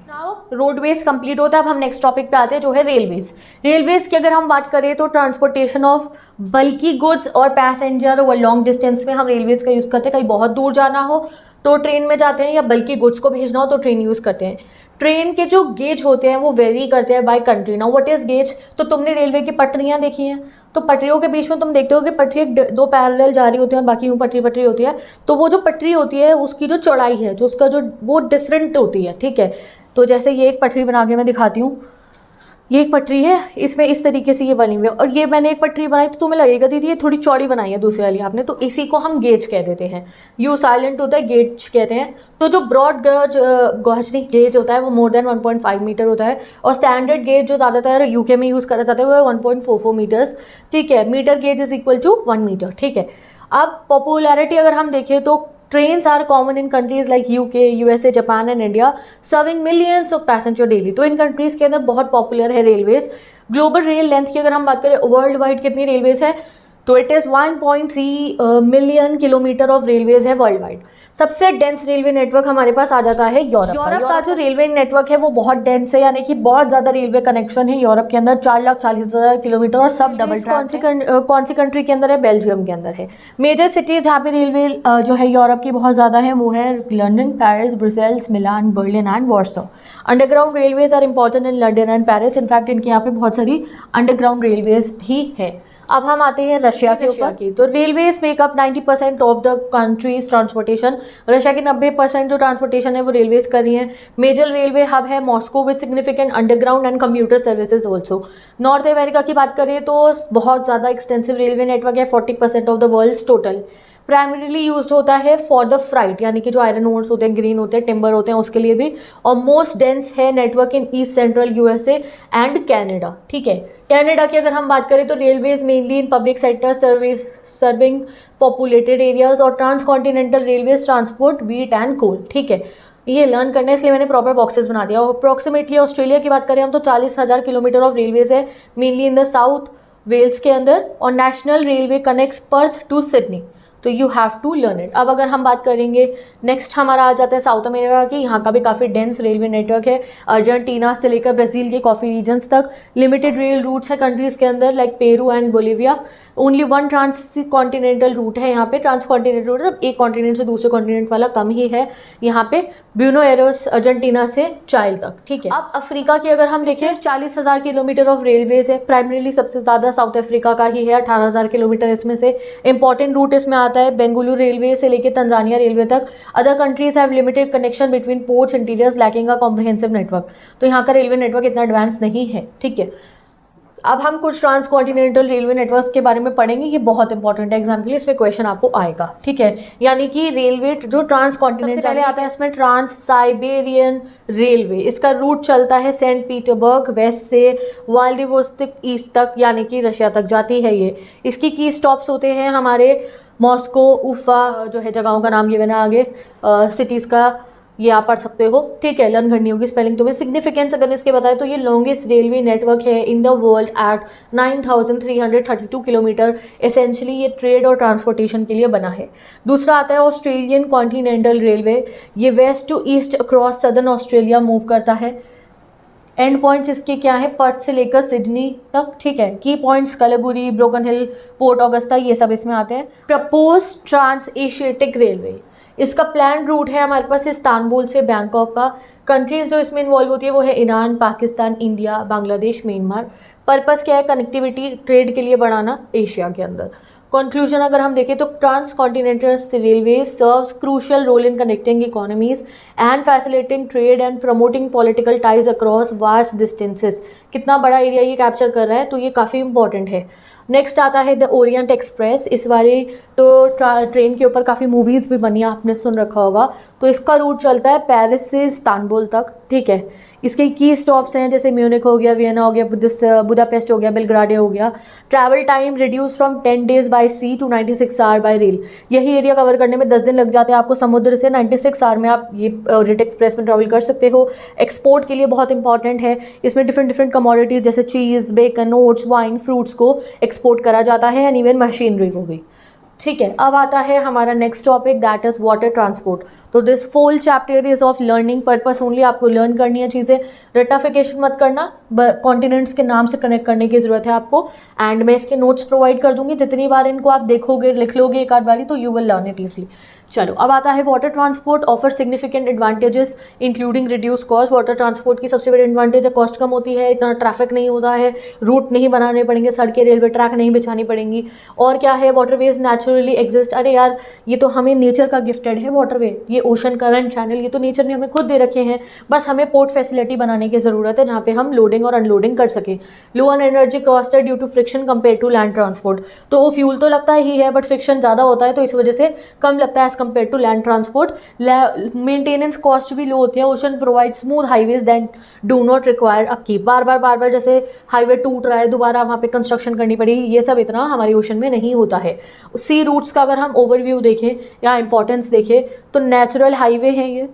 रोडवेज कंप्लीट होता है। अब हम नेक्स्ट टॉपिक पे आते हैं जो है रेलवेज। रेलवेज की अगर हम बात करें तो ट्रांसपोर्टेशन ऑफ बल्कि गुड्स और पैसेंजर ओवर लॉन्ग डिस्टेंस में हम रेलवेज का यूज़ करते हैं। कहीं बहुत दूर जाना हो तो ट्रेन में जाते हैं, या बल्कि गुड्स को भेजना हो तो ट्रेन यूज़ करते हैं। ट्रेन के जो गेज होते हैं वो वेरी करते हैं by country. Now what is gauge? तो तुमने रेलवे की पटरियाँ देखी हैं, तो पटरियों के बीच में तुम देखते हो कि पटरी दो पैरेलल जा रही होती है और बाकी यूँ पटरी होती है, तो वो जो पटरी होती है उसकी जो चौड़ाई है, जो उसका जो वो डिफरेंट होती है, ठीक है। तो जैसे ये एक पटरी बना के मैं दिखाती हूँ, ये एक पटरी है, इसमें इस तरीके से ये बनी हुई है, और ये मैंने एक पटरी बनाई तो तुम्हें लगेगा दीदी ये थोड़ी चौड़ी बनाई है दूसरी वाली आपने, तो इसी को हम गेज कह देते हैं। यू साइलेंट होता है, गेज कहते हैं। तो जो ब्रॉड गॉज गेज होता है वो मोर देन 1.5 मीटर होता है, और स्टैंडर्ड गेज जो ज़्यादातर यूके में यूज़ करा जाता है वो है 1.44 मीटर्स, ठीक है। Metre gauge is equal to 1 metre, ठीक है। अब पॉपुलैरिटी अगर हम देखें तो trains are common in countries like UK, USA, Japan and India, serving millions of passenger daily. तो इन कंट्रीज़ के अंदर बहुत पॉपुलर है रेलवेज। ग्लोबल रेल लेंथ की अगर हम बात करें वर्ल्ड वाइड कितनी रेलवेज है, तो it is 1.3 million kilometre of railways है वर्ल्ड वाइड। सबसे डेंस रेलवे नेटवर्क हमारे पास आ जाता है यूरोप का जो रेलवे नेटवर्क है वो बहुत डेंस है, यानी कि बहुत ज़्यादा रेलवे कनेक्शन है यूरोप के अंदर, 4,40,000 किलोमीटर, और सब डबल ट्रैक। कौन सी कंट्री के अंदर है? बेल्जियम के अंदर है। मेजर सिटीज़ जहाँ पे रेलवे जो है यूरोप की बहुत ज़्यादा है वो है London, Paris, Brussels, Milan, Berlin and Warsaw. Underground railways are important in London and Paris. In fact इनके यहाँ पे बहुत सारी अंडरग्राउंड रेलवेज भी है। अब हम आते हैं रशिया के ऊपर की। तो railways makeup 90% of the countries transportation. Russia की 90% जो ट्रांसपोर्टेशन है वो रेलवेज कर रही हैं। मेजर रेलवे हब है Moscow with significant underground and computer services also. North America की बात करें तो बहुत ज़्यादा एक्सटेंसिव रेलवे नेटवर्क है, 40% of the world's total. Primarily used होता है फॉर द फ्राइट, यानी कि जो आयरन ओर्स होते हैं, ग्रीन होते हैं, टिम्बर होते हैं, उसके लिए भी। और मोस्ट डेंस है network in east central USA and Canada, ठीक है। कनाडा की अगर हम बात करें तो railways mainly in public sector service serving populated areas, और trans continental railways transport wheat and coal, ठीक है। ये लर्न करना है इसलिए मैंने प्रॉपर बॉक्सेस बना दिया। और अप्रॉक्सीमेटली ऑस्ट्रेलिया की बात करें हम तो 40,000 किलोमीटर ऑफ रेलवेज है, mainly in the South Wales के अंदर। और national railway connects Perth to Sydney. तो you have to learn it. अब अगर हम बात करेंगे नेक्स्ट हमारा आ जाता है साउथ अमेरिका की, यहाँ का भी काफ़ी डेंस रेलवे नेटवर्क है। अर्जेंटीना से लेकर ब्राज़ील के काफ़ी रीजन्स तक लिमिटेड रेल रूट्स है कंट्रीज़ के अंदर, like Peru and Bolivia. Only one transcontinental route है यहाँ पे, ट्रांस कॉन्टिनेंटल रूट मतलब एक कॉन्टिनेंट से दूसरे कॉन्टिनेंट वाला कम ही है यहाँ पे, ब्यूनो एयर्स अर्जेंटीना से चाइल तक, ठीक है। अब अफ्रीका की अगर हम देखें 40,000 किलोमीटर ऑफ रेलवेज है, प्राइमरीली सबसे ज़्यादा साउथ अफ्रीका का ही है, 18,000 किलोमीटर इसमें से। इंपॉर्टेंट रूट इसमें आता है बेंगलुरु रेलवे से लेकर तंजानिया रेलवे तक। Other countries have limited connection between ports interiors lacking a comprehensive network, तो यहाँ का रेलवे नेटवर्क इतना एडवांस नहीं है, ठीक है। अब हम कुछ ट्रांस कॉन्टिनेंटल रेलवे नेटवर्क्स के बारे में पढ़ेंगे, ये बहुत इंपॉर्टेंट है एग्जाम के लिए, इसमें क्वेश्चन आपको आएगा, ठीक है। यानी कि रेलवे जो ट्रांस कॉन्टिनेंटल पहले आता है इसमें ट्रांस साइबेरियन रेलवे, इसका रूट चलता है सेंट पीटरबर्ग वेस्ट से व्लादिवोस्तोक ईस्ट तक, यानी कि रशिया तक जाती है ये। इसकी की स्टॉप्स होते हैं हमारे मॉस्को, उफा जो है जगहों का नाम, ये मैंने आगे सिटीज़ का ये आप पढ़ सकते हो, ठीक है। लर्न करनी होगी स्पेलिंग तुम्हें। सिग्निफिकेंस अगर इसके बताए तो ये लॉन्गेस्ट रेलवे नेटवर्क है in the world at 9,332 kilometre. Essentially ये ट्रेड और ट्रांसपोर्टेशन के लिए बना है। दूसरा आता है ऑस्ट्रेलियन कॉन्टिनेंटल रेलवे, ये west to east across southern Australia move करता है। एंड पॉइंट्स इसके क्या है, पर्थ से लेकर सिडनी तक, ठीक है। की पॉइंट्स कलगुरी, ब्रोकन हिल, पोर्ट ऑगस्टा, ये सब इसमें आते हैं। प्रपोज ट्रांस एशियाटिक रेलवे, इसका प्लान रूट है हमारे पास इस्तांबुल से बैंकॉक का। कंट्रीज़ जो इसमें इन्वॉल्व होती है वो है Iran, Pakistan, India, Bangladesh, Myanmar. Purpose क्या है, कनेक्टिविटी ट्रेड के लिए बढ़ाना एशिया के अंदर। कंक्लूजन अगर हम देखें तो transcontinental railway serves crucial role in connecting economies and facilitating trade and promoting political ties across vast distances. कितना बड़ा एरिया ये कैप्चर कर रहा है, तो ये काफ़ी इंपॉर्टेंट है। नेक्स्ट आता है द ओरिएंट एक्सप्रेस, इस वाली तो ट्रेन के ऊपर काफ़ी मूवीज़ भी बनी है, आपने सुन रखा होगा। तो इसका रूट चलता है पेरिस से इस्तांबुल तक, ठीक है। इसके की स्टॉप्स हैं जैसे म्यूनिक हो गया, वियना हो गया, बुदापेस्ट हो गया, बेलग्राडे हो गया। Travel time reduce from 10 days by sea to 96 hour by rail. यही एरिया कवर करने में 10 दिन लग जाते हैं आपको समुद्र से, 96 आवर में आप ये ओरिएंट एक्सप्रेस में ट्रैवल कर सकते हो। एक्सपोर्ट के लिए बहुत इंपॉर्टेंट है, इसमें डिफरेंट कमोडिटीज़ जैसे चीज़, बेकन, ओट्स, वाइन, फ्रूट्स को एक्सपोर्ट करा जाता है एंड इवन मशीनरी को भी, ठीक है। अब आता है हमारा next topic, that is water transport. तो this full chapter is of learning purpose only, आपको लर्न करनी है चीज़ें, रटाफिकेशन मत करना, कॉन्टिनेंट्स के नाम से कनेक्ट करने की ज़रूरत है आपको। एंड मैं इसके नोट्स प्रोवाइड कर दूंगी, जितनी बार इनको आप देखोगे, लिख लोगे एक आध बारी, तो you will learn it easily. चलो अब आता है water transport offer significant advantages including reduce cost. Water transport की सबसे बड़ी एडवांटेज है कॉस्ट कम होती है, इतना ट्रैफिक नहीं होता है, रूट नहीं बनाने पड़ेंगे, सड़कें रेलवे ट्रैक नहीं बिछानी पड़ेंगी। और क्या है, वाटरवेज नेचुरली एग्जिस्ट। अरे यार ये तो हमें नेचर का गिफ्टेड है वाटरवे, ये ओशन, करंट, चैनल, ये तो नेचर ने हमें खुद दे रखे हैं, बस हमें पोर्ट फैसिलिटी बनाने की ज़रूरत है जहाँ पे हम लोडिंग और अनलोडिंग कर सकें। लोअर एनर्जी कॉस्ट है due to friction compare to land transport, तो वो फ्यूल तो लगता ही है बट फ्रिक्शन ज़्यादा होता है, तो इस वजह से कम लगता है as compare to land transport. Maintenance cost भी लो होती है। Ocean provide smooth highways that do not require upkeep, बार बार जैसे हाईवे टूट रहा है दोबारा वहाँ पे कंस्ट्रक्शन करनी पड़ेगी, ये सब इतना हमारे ओशन में नहीं होता है। सी रूट्स का अगर हम ओवरव्यू देखें या इंपॉर्टेंस देखें तो नेचुरल हाईवे है ये,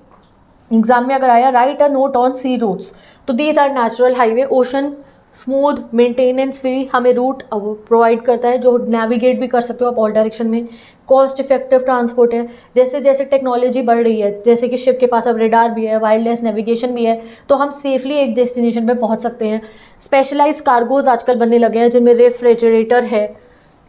एग्जाम में अगर आया write a note on sea routes, तो these are natural highway. Ocean smooth, maintenance free, हमें रूट प्रोवाइड करता है जो नेविगेट भी कर सकते हो आप ऑल डायरेक्शन में। कॉस्ट इफेक्टिव ट्रांसपोर्ट है, जैसे जैसे टेक्नोलॉजी बढ़ रही है, जैसे कि शिप के पास अब रेडार भी है, वायरलेस नेविगेशन भी है, तो हम सेफली एक डेस्टिनेशन पे पहुंच सकते हैं। स्पेशलाइज कार्गोज आजकल बनने लगे हैं जिनमें रेफ्रिजरेटर है,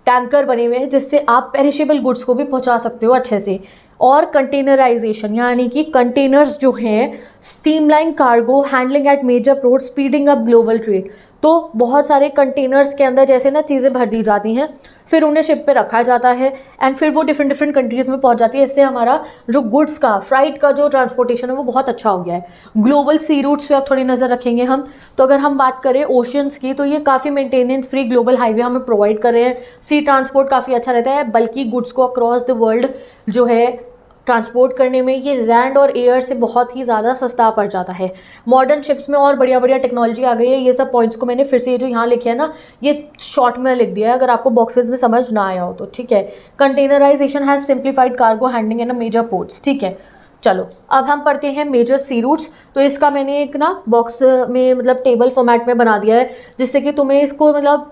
टैंकर बने हुए हैं जिससे आप पेरिशेबल गुड्स को भी पहुंचा सकते हो अच्छे से। और कंटेनराइजेशन, यानी कि कंटेनर्स जो हैं, streamline cargo handling at major port, speeding up global trade. तो बहुत सारे कंटेनर्स के अंदर जैसे ना चीज़ें भर दी जाती हैं, फिर उन्हें शिप पे रखा जाता है एंड फिर वो डिफरेंट कंट्रीज़ में पहुंच जाती है। इससे हमारा जो गुड्स का, फ्राइट का जो ट्रांसपोर्टेशन है वो बहुत अच्छा हो गया है। ग्लोबल सी रूट्स पे अब थोड़ी नज़र रखेंगे हम। तो अगर हम बात करें ओशियंस की, तो ये काफ़ी मेंटेनेंस फ्री ग्लोबल हाईवे हमें प्रोवाइड कर रहे हैं। सी ट्रांसपोर्ट काफ़ी अच्छा रहता है, बल्कि गुड्स को अक्रॉस द वर्ल्ड जो है ट्रांसपोर्ट करने में ये लैंड और एयर से बहुत ही ज़्यादा सस्ता पड़ जाता है। मॉडर्न शिप्स में और बढ़िया टेक्नोलॉजी आ गई है। ये सब पॉइंट्स को मैंने फिर से ये जो यहाँ लिखे है ना, ये शॉर्ट में लिख दिया है अगर आपको बॉक्सेस में समझ ना आया हो तो, ठीक है। Containerisation has simplified cargo handling in major ports, ठीक है। चलो अब हम पढ़ते हैं मेजर सी रूट्स। तो इसका मैंने एक ना बॉक्स में मतलब टेबल फॉर्मेट में बना दिया है जिससे कि तुम्हें इसको मतलब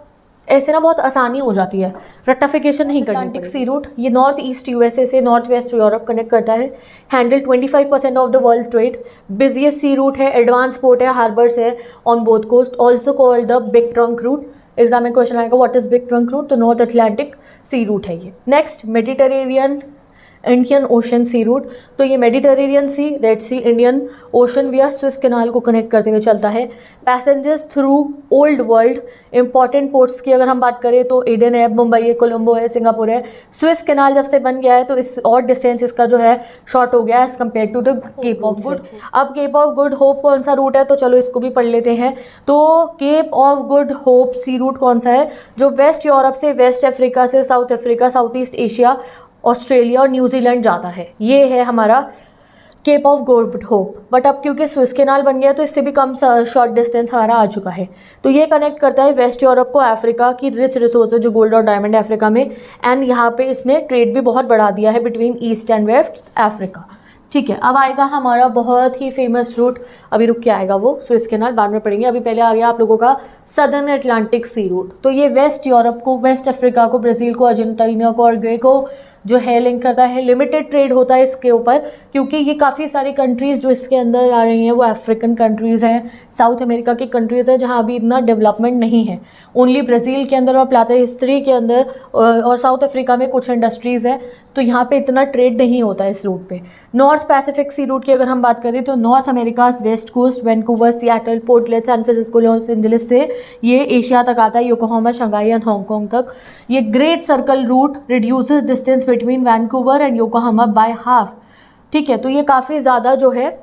ऐसे ना बहुत आसानी हो जाती है, रट्टाफिकेशन नहीं करनी। अटलांटिक सी रूट ये नॉर्थ ईस्ट यूएसए से नॉर्थ वेस्ट यूरोप कनेक्ट करता है, handle 25% of the world trade, busiest sea route है, एडवांस पोर्ट है, हार्बर्स है on both coast, also called the big trunk route. Exam में question आएगा what is big trunk route, तो north Atlantic sea route है ये। Next Mediterranean Indian ocean sea route, तो ये मेडिटेरेनियन सी, रेड सी, Indian ocean विया Swiss canal को connect करते हुए चलता है। Passengers through old world, important ports की अगर हम बात करें तो एडन है, मुंबई है, कोलंबो है, सिंगापुर है। स्विस कैनाल जब से बन गया है तो इस और डिस्टेंस इसका जो है शॉर्ट हो गया as compare to the cape of good. अब केप ऑफ गुड होप कौन सा रूट है, तो चलो इसको भी पढ़ लेते हैं। तो cape of good hope sea route कौन सा है, जो वेस्ट यूरोप से वेस्ट अफ्रीका से south Africa, south east Asia, Australia और न्यूजीलैंड जाता है, ये है हमारा cape of good hope. But अब क्योंकि स्विस कैनाल बन गया तो इससे भी कम शॉर्ट डिस्टेंस हमारा आ चुका है। तो ये कनेक्ट करता है वेस्ट यूरोप को अफ्रीका की रिच रिसोर्स है जो गोल्ड और डायमंड है अफ्रीका में, एंड यहाँ पे इसने ट्रेड भी बहुत बढ़ा दिया है between east and west Africa. ठीक है, अब आएगा हमारा बहुत ही फेमस रूट, अभी रुक के आएगा वो स्विस कैनाल, बाद में पढ़ेंगे। अभी पहले आ गया आप लोगों का सदर्न अटलांटिक सी रूट, तो ये वेस्ट यूरोप को, वेस्ट अफ्रीका को, ब्राज़ील को, अर्जेंटीना को और गे को जो है लिंक करता है। लिमिटेड ट्रेड होता है इसके ऊपर क्योंकि ये काफ़ी सारी कंट्रीज़ जो इसके अंदर आ रही हैं वो अफ्रीकन कंट्रीज़ हैं, साउथ अमेरिका की कंट्रीज़ हैं जहाँ अभी इतना डेवलपमेंट नहीं है। ओनली ब्राज़ील के अंदर और प्लाता हिस्ट्री के अंदर और साउथ अफ्रीका में कुछ इंडस्ट्रीज़ हैं, तो यहाँ पे इतना ट्रेड नहीं होता है इस रूट पे। नॉर्थ पैसिफिक सी रूट की अगर हम बात करें तो north America west coast, Vancouver, Seattle, Portland, San Francisco, Los Angeles से ये एशिया तक आता है, योकोहामा, शंघाई एंड हांगकांग तक। ये great circle route reduces distance between Vancouver and Yokohama by half. ठीक है, तो ये काफ़ी ज़्यादा जो है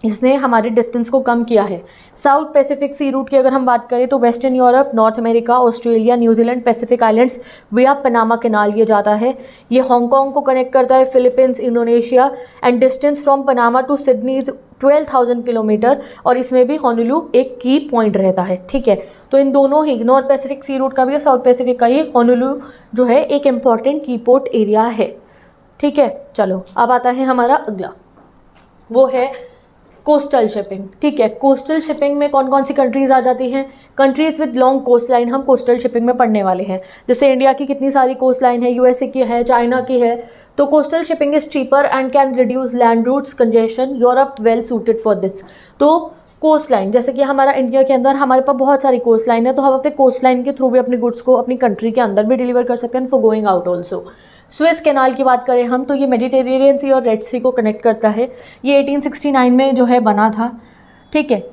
इसने हमारे डिस्टेंस को कम किया है। साउथ पैसिफिक सी रूट की अगर हम बात करें तो western Europe, north America, Australia, New Zealand, Pacific islands via Panama canal ये जाता है। ये हांगकांग को कनेक्ट करता है, Philippines, Indonesia, and distance from Panama to Sydney 12,000 kilometre, और इसमें भी होनोलुलु एक की पॉइंट रहता है। ठीक है, तो इन दोनों ही नॉर्थ पैसिफिक सी रूट का भी और साउथ पैसिफिक का ही होनोलुलु जो है एक इम्पॉर्टेंट की पोर्ट एरिया है। ठीक है, चलो अब आता है हमारा अगला, वो है कोस्टल शिपिंग। ठीक है, कोस्टल शिपिंग में कौन कौन सी कंट्रीज़ आ जाती हैं, countries with long coastline हम कोस्टल शिपिंग में पढ़ने वाले हैं। जैसे इंडिया की कितनी सारी कोस्ट लाइन है, यूएसए की है, चाइना की है। तो coastal shipping is cheaper and can reduce land routes congestion, Europe well suited for this. तो कोस्ट लाइन, जैसे कि हमारा इंडिया के अंदर हमारे पास बहुत सारी कोस्ट लाइन है, तो हम अपने कोस्ट लाइन के थ्रू भी अपने गुड्स को अपनी कंट्री के अंदर भी डिलीवर कर सकते हैं for going out also. Swiss canal की बात करें हम तो ये मेडिटेरेनियन सी और रेड सी को कनेक्ट करता है। ये 1869 में जो है बना था। ठीक है,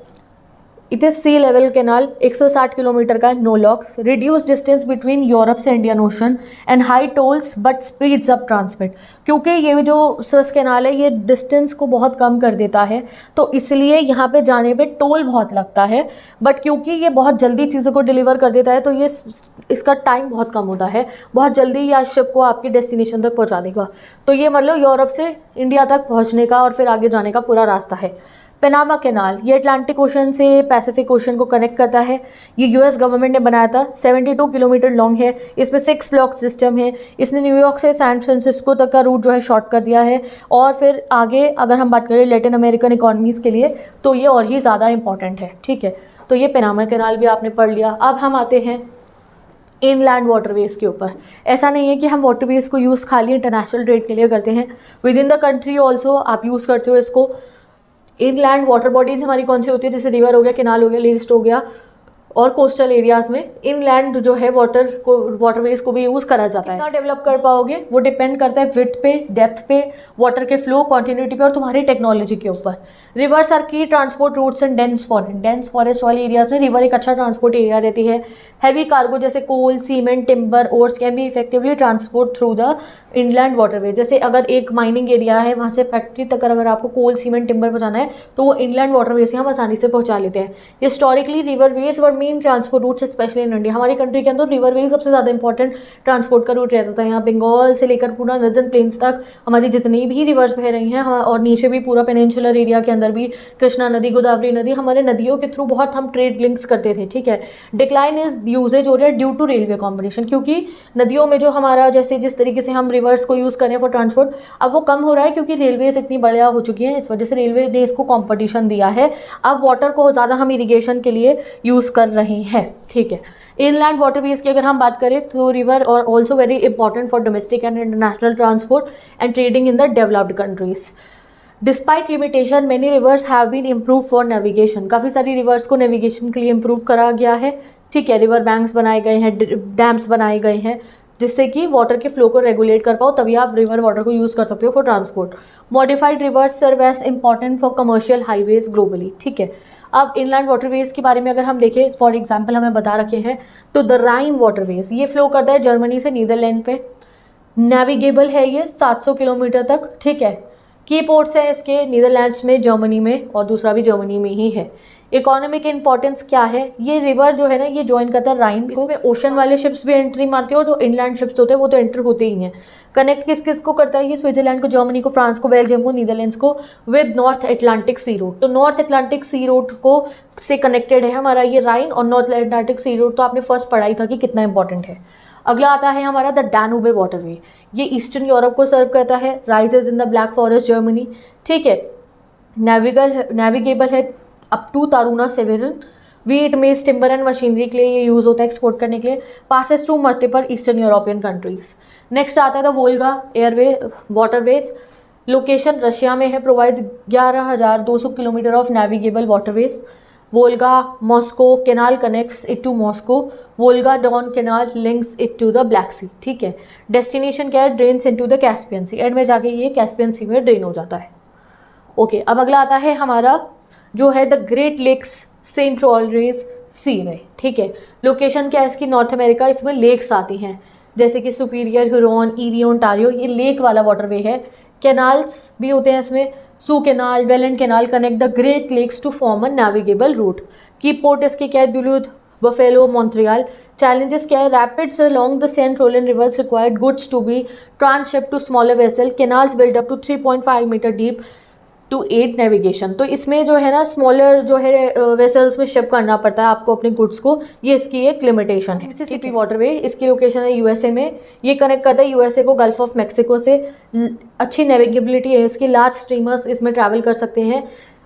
it is sea level canal, 160 kilometre का, no locks, reduce distance between Europe से Indian ocean and high tolls but speeds up transmit. क्योंकि ये जो स्विस कैनाल है ये डिस्टेंस को बहुत कम कर देता है, तो इसलिए यहाँ पे जाने पे टोल बहुत लगता है, बट क्योंकि ये बहुत जल्दी चीज़ों को डिलीवर कर देता है तो ये इसका टाइम बहुत कम होता है, बहुत जल्दी या शिप को आपकी डेस्टिनेशन तक पहुँचा देगा। तो ये मतलब यूरोप से इंडिया तक पहुँचने का और फिर आगे जाने का पूरा रास्ता है। पनामा कैनाल ये अटलांटिक ओशन से पैसिफिक ओशन को कनेक्ट करता है। ये यूएस गवर्नमेंट ने बनाया था, 72 किलोमीटर लॉन्ग है, इसमें 6 लॉक सिस्टम है। इसने न्यूयॉर्क से सैन फ्रांसिस्को तक का रूट जो है शॉर्ट कर दिया है, और फिर आगे अगर हम बात करें लैटिन अमेरिकन इकॉनमीज़ के लिए तो ये और ही ज़्यादा इंपॉर्टेंट है। ठीक है, तो ये पनामा कैनाल भी आपने पढ़ लिया। अब हम आते हैं इनलैंड वाटरवेज के ऊपर। ऐसा नहीं है कि हम वाटरवेज को यूज़ खाली इंटरनेशनल ट्रेड के लिए करते हैं, with in the country also आप यूज़ करते हो इसको। इनलैंड वाटर बॉडीज़ हमारी कौन सी होती है, जैसे रिवर हो गया, कैनाल हो गया, लेक्स हो गया, और कोस्टल एरियाज़ में इनलैंड जो है वाटरवेज को भी यूज़ करा जाता है। कितना डेवलप कर पाओगे वो डिपेंड करता है विड्थ पे, डेप्थ पे, वाटर के फ्लो, कॉन्टिन्यूटी पे और तुम्हारी टेक्नोलॉजी के ऊपर। रिवर्स आर की transport routes and dense forest वाले एरियाज़ में रिवर एक अच्छा ट्रांसपोर्ट एरिया रहती है। हैवी कार्गो जैसे coal, cement, timber, ores can be effectively transport through the inland waterway. जैसे अगर एक माइनिंग एरिया है वहाँ से फैक्ट्री तक अगर आपको कोल, सीमेंट, टिम्बर पहुँचाना है तो वो इनलैंड वाटरवे से हम आसानी से पहुँचा लेते हैं। Historically riverways were main transport routes especially in India. हमारी कंट्री के अंदर रिवरवेज सबसे ज़्यादा इंपॉर्टेंट ट्रांसपोर्ट का रूट रहता था। यहाँ बंगाल से लेकर पूरा नदर्न प्लेन्स तक हमारी जितनी भी रिवर्स बह रही हैं, और नीचे भी पूरा पेनिनसुलर एरिया के अंदर भी कृष्णा नदी, गोदावरी नदी, हमारे नदियों के थ्रू बहुत हम ट्रेड लिंक्स करते थे। ठीक है, डिक्लाइन इज यूजेज हो रहा है ड्यू टू रेलवे कॉम्पिटिशन, क्योंकि नदियों में जो हमारा जैसे जिस तरीके से हम रिवर्स को यूज़ करें फॉर ट्रांसपोर्ट, अब वो कम हो रहा है क्योंकि रेलवेज इतनी बढ़िया हो चुकी हैं। इस वजह से रेलवे ने इसको कॉम्पिटिशन दिया है। अब वाटर को ज़्यादा हम इरीगेशन के लिए यूज़ कर रहे हैं। ठीक है, इनलैंड वाटरवेज की अगर हम बात करें तो रिवर और also very important for domestic and international transport and trading in the developed countries. Despite limitation many rivers have been improve for navigation, काफ़ी सारी रिवर्स को नेविगेशन के लिए इम्प्रूव करा गया है, ठीक है। रिवर बैंक्स बनाए गए हैं, डैम्स बनाए गए हैं, जिससे कि वाटर के फ्लो को रेगुलेट कर पाओ, तभी आप रिवर वाटर को यूज़ कर सकते हो for transport. Modified rivers serve as important for commercial highways globally, ठीक है। अब इनलैंड वाटरवेज के बारे में अगर हम देखें, फॉर एग्जांपल हमें बता रखे हैं, तो द राइन वाटरवेज ये फ्लो करता है जर्मनी से नीदरलैंड पे, नेविगेबल है ये 700 किलोमीटर तक, ठीक है। की पोर्ट्स है इसके नीदरलैंड्स में, जर्मनी में, और दूसरा भी जर्मनी में ही है। इकोनॉमिक इंपॉर्टेंस क्या है, ये रिवर जो है ना ये ज्वाइन करता है राइन को, इसमें ओशन वाले शिप्स भी एंट्री मारते हैं और जो इनलैंड शिप्स होते हैं वो तो एंटर होते ही हैं। कनेक्ट किस किस को करता है ये, स्विट्जरलैंड को, जर्मनी को, फ्रांस को, बेल्जियम को, नीदरलैंड्स को with north Atlantic sea route. तो नॉर्थ अटलांटिक सी रूट को से कनेक्टेड है हमारा ये राइन, और नॉर्थ अटलांटिक सी रूट तो आपने फर्स्ट पढ़ाई था कि कितना इंपॉर्टेंट है। अगला आता है हमारा द डैन्यूब वाटरवे, ये ईस्टर्न यूरोप को सर्व करता है, rises in the Black Forest Germany, ठीक है। नेविगेबल है up to Turnu Severin, wheat maize timber and machinery के लिए ये यूज़ होता है एक्सपोर्ट करने के लिए, passes through multiple eastern European countries. Next आता है the Volga airway waterways, location Russia में है, provides 11,200 kilometres of navigable waterways. Volga Moscow canal connects it to Moscow, Volga Don canal links it to the Black Sea, ठीक है। Destination क्या है, drains into the Caspian Sea, and में जाके ये Caspian सी में ड्रेन हो जाता है, ओके। अब अगला आता है हमारा जो है the Great Lakes Saint Lawrence sea में, ठीक है। लोकेशन क्या है इसकी, नॉर्थ अमेरिका, इसमें लेक्स आती हैं जैसे कि सुपीरियर, हुरॉन, ईरी, ओंटारियो, ये लेक वाला वाटरवे है। कैनाल्स भी होते हैं इसमें, Soo canal, Welland canal connect the Great Lakes to form a navigable route. Key port इसके क्या है, दुलूथ, बफेलो, मॉन्ट्रियल। चैलेंजेस क्या है, rapids along the Saint Lawrence rivers required goods to be transshipped to smaller vessel, canals build up to 3.5 metre deep to aid navigation. तो इसमें जो है ना स्मॉलर जो है वेसल्स में शिप करना पड़ता है आपको अपने गुड्स को, ये इसकी एक लिमिटेशन है। मिसिसिपी वाटरवे, इसकी लोकेशन है यूएसए में, ये कनेक्ट करता है यूएसए को गल्फ ऑफ मैक्सिको से, अच्छी नेविगेबिलिटी है इसकी, लार्ज स्ट्रीमर्स इसमें ट्रैवल कर सकते हैं।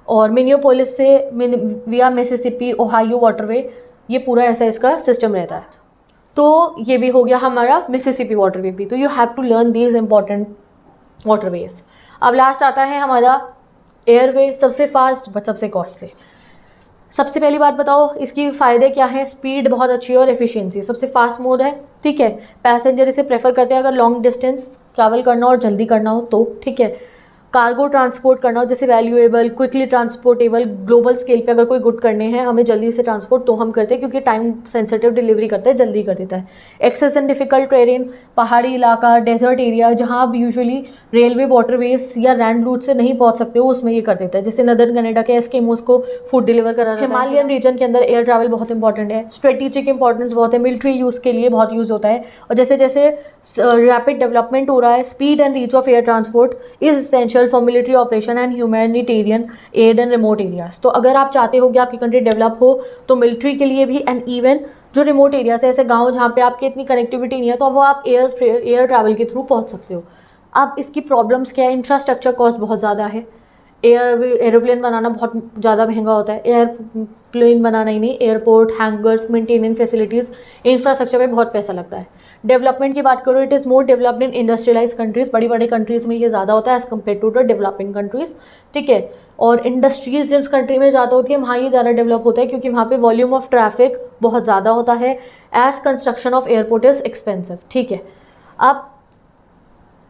और मिनियोपोलिस से विया मिसिसिपी ओहायो वाटरवे, ये पूरा ऐसा इसका सिस्टम रहता है। तो ये भी हो गया हमारा मिसिसिपी वाटरवे भी, तो you have to learn these important waterways. अब लास्ट आता है हमारा एयरवे, सबसे फास्ट बट सबसे कॉस्टली। सबसे पहली बात बताओ इसकी फ़ायदे क्या है, स्पीड बहुत अच्छी है और एफिशिएंसी, सबसे फास्ट मोड है, ठीक है। पैसेंजर इसे प्रेफर करते हैं अगर लॉन्ग डिस्टेंस ट्रैवल करना और जल्दी करना हो तो, ठीक है। कार्गो ट्रांसपोर्ट करना हो, जैसे valuable, quickly transportable, global scale पे अगर कोई गुड करने हैं हमें जल्दी से ट्रांसपोर्ट, तो हम करते हैं क्योंकि टाइम सेंसिटिव डिलीवरी करते हैं, जल्दी कर देता है। एक्सेस एंड डिफिकल्ट टेरेन, पहाड़ी इलाका, डेजर्ट एरिया, जहाँ आप यूजुअली रेलवे, वाटरवेज या लैंड रूट से नहीं पहुँच सकते हो, उसमें ये कर देता है। जैसे नदर्न कनाडा के एस्किमोस को फूड डिलीवर करा जाता है। हिमालयन रीजन के अंदर एयर ट्रैवल बहुत इंपॉर्टेंट है, स्ट्रेटेजिक इंपॉर्टेंस बहुत है, मिलिट्री यूज़ के लिए बहुत यूज़ होता है। और जैसे जैसे रैपिड डेवलपमेंट हो रहा है, speed and reach of air transport is essential for military operation and humanitarian add and remote areas. तो अगर आप चाहते हो कि आपकी कंट्री डेवलप हो तो मिलिट्री के लिए भी, एंड इवन जो रिमोट एरियाज है, ऐसे गाँव जहाँ पे आपकी इतनी कनेक्टिविटी नहीं है, तो वो आप एयर ट्रैवल के थ्रू पहुँच सकते हो। अब इसकी प्रॉब्लम्स क्या है, इंफ्रास्ट्रक्चर कॉस्ट बहुत ज़्यादा है, एरोप्लेन बनाना बहुत ज़्यादा महंगा होता है, एयरप्लेन बनाना ही नहीं, airport, hangars, maintenance facilities, infrastructure पे बहुत पैसा लगता है। डेवलपमेंट की बात करो, it is more developed in industrialize countries, बड़ी बड़ी कंट्रीज़ में ये ज़्यादा होता है as compare to the developing countries, ठीक है। और इंडस्ट्रीज़ जिस कंट्री में ज़्यादा होती है वहाँ ये ज़्यादा डेवलप होता है क्योंकि वहाँ पे वॉल्यूम ऑफ ट्रैफिक बहुत ज़्यादा होता है, as construction of airport is expensive, ठीक है। अब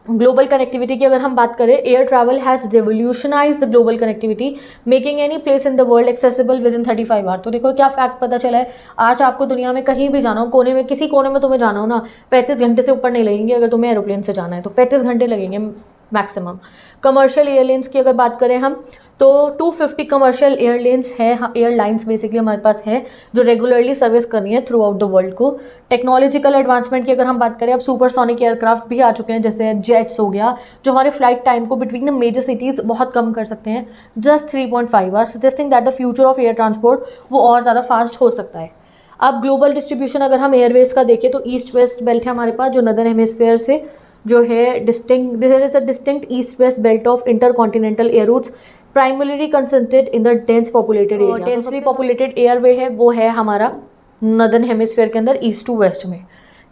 ग्लोबल कनेक्टिविटी की अगर हम बात करें, air travel has revolutionize the global connectivity, making any place in the world accessible within 35 hour. तो देखो क्या फैक्ट पता चला है, आज आपको दुनिया में कहीं भी जाना हो, कोने में, किसी कोने में तुम्हें जाना हो ना, 35 घंटे से ऊपर नहीं लगेंगे। अगर तुम्हें एरोप्लेन से जाना है तो 35 घंटे लगेंगे मैक्सिमम। कमर्शियल एयरलाइंस की अगर बात करें हम तो 250 कमर्शियल एयरलाइंस है, एयरलाइंस बेसिकली हमारे पास है जो रेगुलरली सर्विस कर रही है थ्रू आउट द वर्ल्ड को। टेक्नोलॉजिकल एडवांसमेंट की अगर हम बात करें, अब सुपरसोनिक एयरक्राफ्ट भी आ चुके हैं, जैसे जेट्स हो गया, जो हमारे फ्लाइट टाइम को बिटवीन द मेजर सिटीज़ बहुत कम कर सकते हैं, just 3.5 hours, suggesting that the future of air transport वो और ज़्यादा फास्ट हो सकता है। अब ग्लोबल डिस्ट्रीब्यूशन अगर हम एयरवेज का देखें तो ईस्ट वेस्ट बेल्ट है हमारे पास, जो नदर्न हेमिस्फेयर से जो है distinct, this is a distinct east west belt of intercontinental air routes primarily concentrated in the dense populated area. Densely populated airway है वो है हमारा नॉर्दर्न हेमिस्फीयर के अंदर ईस्ट टू वेस्ट में।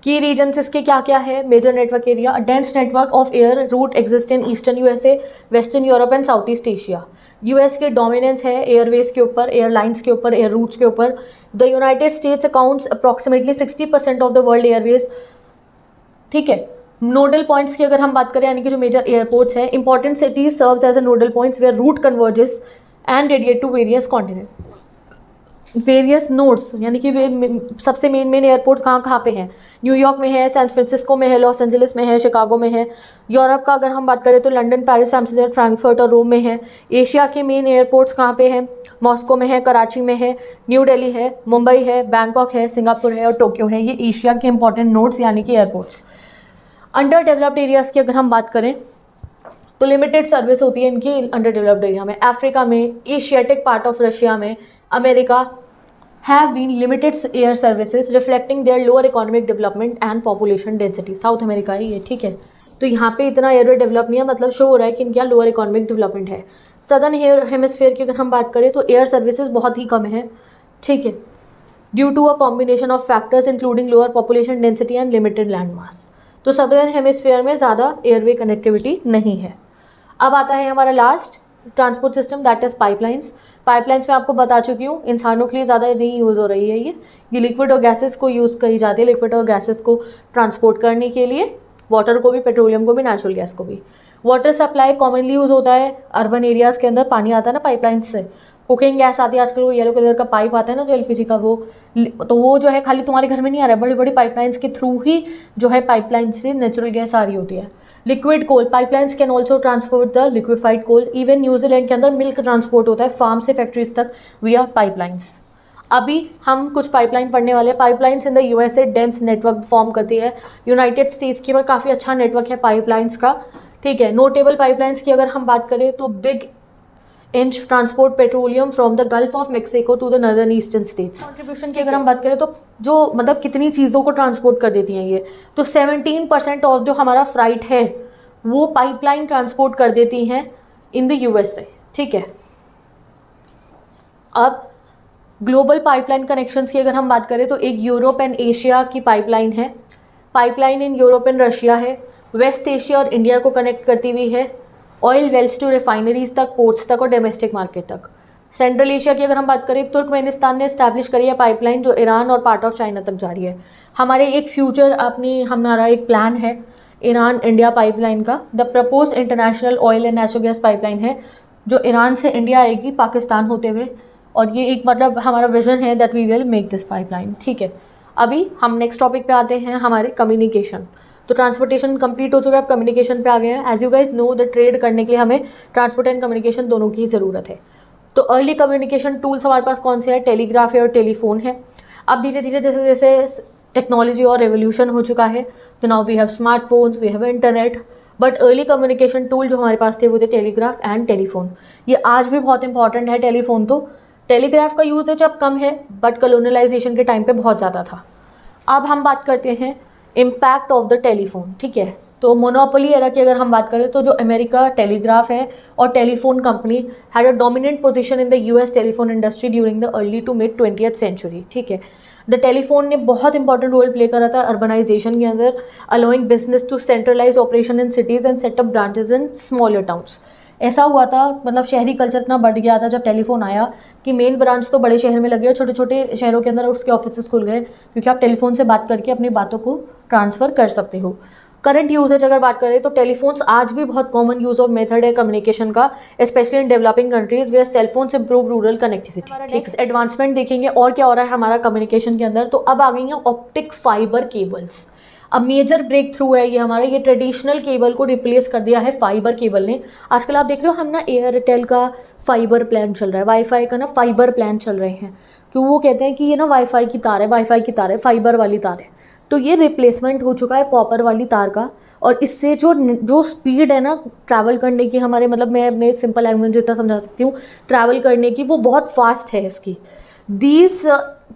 की रीजन्स इसके क्या क्या है? Major network area, dense network of air route exist in eastern USA, western Europe and south east Asia. US के डोमिनेंस है एयरवेज के ऊपर, एयरलाइंस के ऊपर, एयर रूट्स के ऊपर। The United States accounts approximately 60% of the world airways. ठीक है, नोडल पॉइंट्स की अगर हम बात करें, यानी कि जो मेजर एयरपोर्ट्स हैं, important cities serves as a nodal points where route converges and radiate to various continent. Various nodes, यानी कि सबसे मेन एयरपोर्ट्स कहाँ कहाँ पे हैं? न्यूयॉर्क में है, सैन फ्रांसिस्को में है, लॉस एंजलिस में है, शिकागो में है। यूरोप का अगर हम बात करें तो लंदन, पेरिस, एम्स्टर्डम, फ्रैंकफर्ट और रोम में है। एशिया के मेन एयरपोर्ट्स कहाँ पे हैं? मॉस्को में है, कराची में है, न्यू दिल्ली है, मुंबई है, बैंकॉक है, सिंगापुर है और टोक्यो है। ये एशिया के इंपॉर्टेंट नोड्स यानी कि एयरपोर्ट्स। अंडर डेवलप्ड एरियाज़ की अगर हम बात करें तो लिमिटेड सर्विस होती है इनकी अंडर डेवलप्ड एरिया में। अफ्रीका में, एशियाटिक पार्ट ऑफ रशिया में, America have been limited air services reflecting their lower economic development and population density। South America है ये, ठीक है। तो यहाँ पे इतना एयरवे डेवलप नहीं है, मतलब शो हो रहा है कि इनका लोअर इकोनॉमिक डेवलपमेंट है। सदर्न हेमिस्फीयर की अगर हम बात करें तो एयर सर्विसेज बहुत ही कम है, ठीक है, due to a combination of factors including lower population density and limited land mass. तो सदर्न हेमिस्फीयर में ज़्यादा एयरवे कनेक्टिविटी नहीं है। अब आता है हमारा last transport system, that is pipelines. Pipelines में आपको बता चुकी हूँ, इंसानों के लिए ज़्यादा नहीं यूज़ हो रही है ये लिक्विड और गैसेस को यूज़ करी जाती है, लिक्विड और गैसेस को ट्रांसपोर्ट करने के लिए, वाटर को भी, पेट्रोलियम को भी, नेचुरल गैस को भी। वाटर सप्लाई कॉमनली यूज़ होता है अर्बन एरियाज़ के अंदर, पानी आता है ना पाइपलाइन से। कुकिंग गैस आती है आजकल, वो येलो कलर का पाइप आता है ना जो एलपीजी का, वो जो है खाली तुम्हारे घर में नहीं आ रहा है, बड़ी बड़ी पाइपलाइंस के थ्रू ही जो है पाइपलाइन से नेचुरल गैस आ रही होती है। Liquid coal, pipelines can also transport the liquefied coal. Even New Zealand के अंदर मिल्क ट्रांसपोर्ट होता है फार्म से फैक्ट्रीज तक विया पाइपलाइंस। अभी हम कुछ पाइपलाइन पढ़ने वाले हैं। Pipelines in the USA dense network form करती है। यूनाइटेड स्टेट्स के पास काफ़ी अच्छा नेटवर्क है पाइपलाइंस का, ठीक है। नोटेबल पाइपलाइंस की अगर हम बात करें तो big inch transport petroleum from the gulf of Mexico to the northern eastern states. Contribution की अगर हम बात करें तो जो मतलब कितनी चीज़ों को ट्रांसपोर्ट कर देती हैं ये, तो 17% ऑफ जो हमारा फ्राइट है वो पाइपलाइन ट्रांसपोर्ट कर देती हैं इन द यूएसए, ठीक है। अब ग्लोबल पाइपलाइन कनेक्शंस की अगर हम बात करें तो एक यूरोप एंड एशिया की पाइपलाइन है। Pipeline in Europe and Russia है, वेस्ट एशिया और इंडिया को कनेक्ट करती हुई है, ऑयल वेल्स टू रिफाइनरीज तक, पोर्ट्स तक और डोमेस्टिक मार्केट तक। सेंट्रल एशिया की अगर हम बात करें, तुर्कमेनिस्तान ने इस्टेब्लिश करी है पाइपलाइन जो ईरान और पार्ट ऑफ चाइना तक जा रही है। हमारे एक फ्यूचर हमारा एक प्लान है ईरान इंडिया पाइपलाइन का। The propose international oil and natural gas pipeline है जो ईरान से इंडिया आएगी पाकिस्तान होते हुए, और ये एक मतलब हमारा विजन है that we will make this pipeline, ठीक है। अभी हम नेक्स्ट टॉपिक पे आते हैं, हमारे कम्युनिकेशन। तो ट्रांसपोर्टेशन कंप्लीट हो चुका है, अब कम्युनिकेशन पे आ गए हैं। As you guys know the trade करने के लिए हमें ट्रांसपोर्ट एंड कम्युनिकेशन दोनों की ज़रूरत है। तो अर्ली कम्युनिकेशन टूल्स हमारे पास कौन से हैं? टेलीग्राफ है और टेलीफोन है। अब धीरे धीरे जैसे जैसे टेक्नोलॉजी और रेवोल्यूशन हो चुका है तो now we have smartphones, we have internet, but early communication tool जो हमारे पास थे वो थे टेलीग्राफ एंड टेलीफोन। ये आज भी बहुत इंपॉर्टेंट है टेलीफोन। तो टेलीग्राफ का यूजेज अब कम है बट कॉलोनियलाइजेशन के टाइम पे बहुत ज़्यादा था। अब हम बात करते हैं इम्पैक्ट ऑफ द टेलीफोन, ठीक है। तो मोनोपोली एरा की अगर हम बात करें तो जो अमेरिका टेलीग्राफ है और telephone company had a dominant position in the US telephone industry during the early to mid 20th century, ठीक है। द टेलीफोन ने बहुत इंपॉर्टेंट रोल प्ले करा था अर्बनाइजेशन के अंदर, allowing business to centralise operation in cities and set up branches in smaller towns. ऐसा हुआ था, मतलब शहरी कल्चर इतना बढ़ गया था जब टेलीफोन आया कि मेन ब्रांच तो बड़े शहर में लग गया, छोटे छोटे शहरों के अंदर उसके ऑफिसेस खुल गए, क्योंकि आप टेलीफोन से बात करके अपनी बातों को ट्रांसफ़र कर सकते हो। करंट यूजेज अगर बात करें तो टेलीफोन्स आज भी बहुत कॉमन यूज़ ऑफ मेथड है कम्युनिकेशन का, specially in developing countries where cellphones improve rural connectivity. Next advancement देखेंगे और क्या हो रहा है हमारा कम्युनिकेशन के अंदर। तो अब आ गई हैं ऑप्टिक फाइबर केबल्स। अब मेजर ब्रेक थ्रू है ये हमारा, ये ट्रेडिशनल केबल को रिप्लेस कर दिया है फाइबर केबल ने। आजकल आप देख रहे हो हम ना एयरटेल का फाइबर प्लान चल रहा है, वाईफाई का ना फाइबर प्लान चल रहे हैं, क्यों वो कहते हैं कि ये ना वाईफाई की तार है, वाईफाई की तार है, फाइबर वाली तार है। तो ये रिप्लेसमेंट हो चुका है कॉपर वाली तार का, और इससे जो स्पीड है ना ट्रैवल करने की हमारे, मतलब मैं अपने सिंपल लैंग्वेज जितना समझा सकती हूँ ट्रैवल करने की, वो बहुत फास्ट है इसकी। These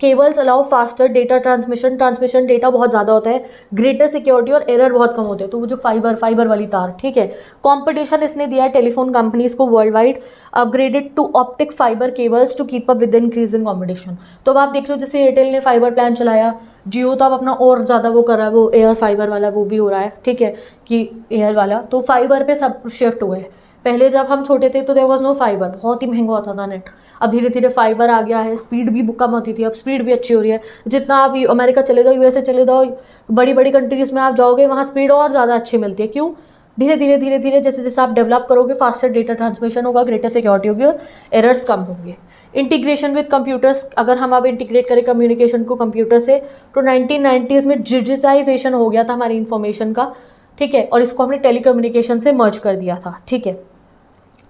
cables allow faster data transmission data बहुत ज़्यादा होता है, ग्रेटर सिक्योरिटी और एरर बहुत कम होते हैं। तो वो जो फाइबर वाली तार, ठीक है। कंपटीशन इसने दिया है टेलीफोन कंपनीज को world wide, upgraded to optic fibre cables to keep up with increase in competition. तो अब आप देख रहे हो जैसे एयरटेल ने फाइबर प्लान चलाया, जियो तो अब अपना और ज़्यादा वो कर रहा है, वो एयर फाइबर वाला वो भी हो रहा है, ठीक है, कि एयर वाला तो फाइबर पे सब शिफ्ट हुए हैं। पहले जब हम छोटे थे तो देयर वाज नो फाइबर, बहुत ही महंगा होता था नेट। अब धीरे धीरे फाइबर आ गया है, स्पीड भी कम होती थी, अब स्पीड भी अच्छी हो रही है। जितना आप अमेरिका चले जाओ, यूएसए चले जाओ, बड़ी बड़ी कंट्रीज़ में आप जाओगे, वहाँ स्पीड और ज़्यादा अच्छी मिलती है। क्यों? धीरे धीरे जैसे जैसे आप डेवलप करोगे, फास्टर डेटा ट्रांसमिशन होगा, ग्रेटर सिक्योरिटी होगी और एरर्स कम होंगे। इंटीग्रेशन विद कंप्यूटर्स, अगर हम अब इंटीग्रेट करें कम्युनिकेशन को कंप्यूटर से, तो 1990s में डिजिटाइजेशन हो गया था हमारी इन्फॉर्मेशन का, ठीक है, और इसको हमने टेलीकम्युनिकेशन से मर्ज कर दिया था, ठीक है,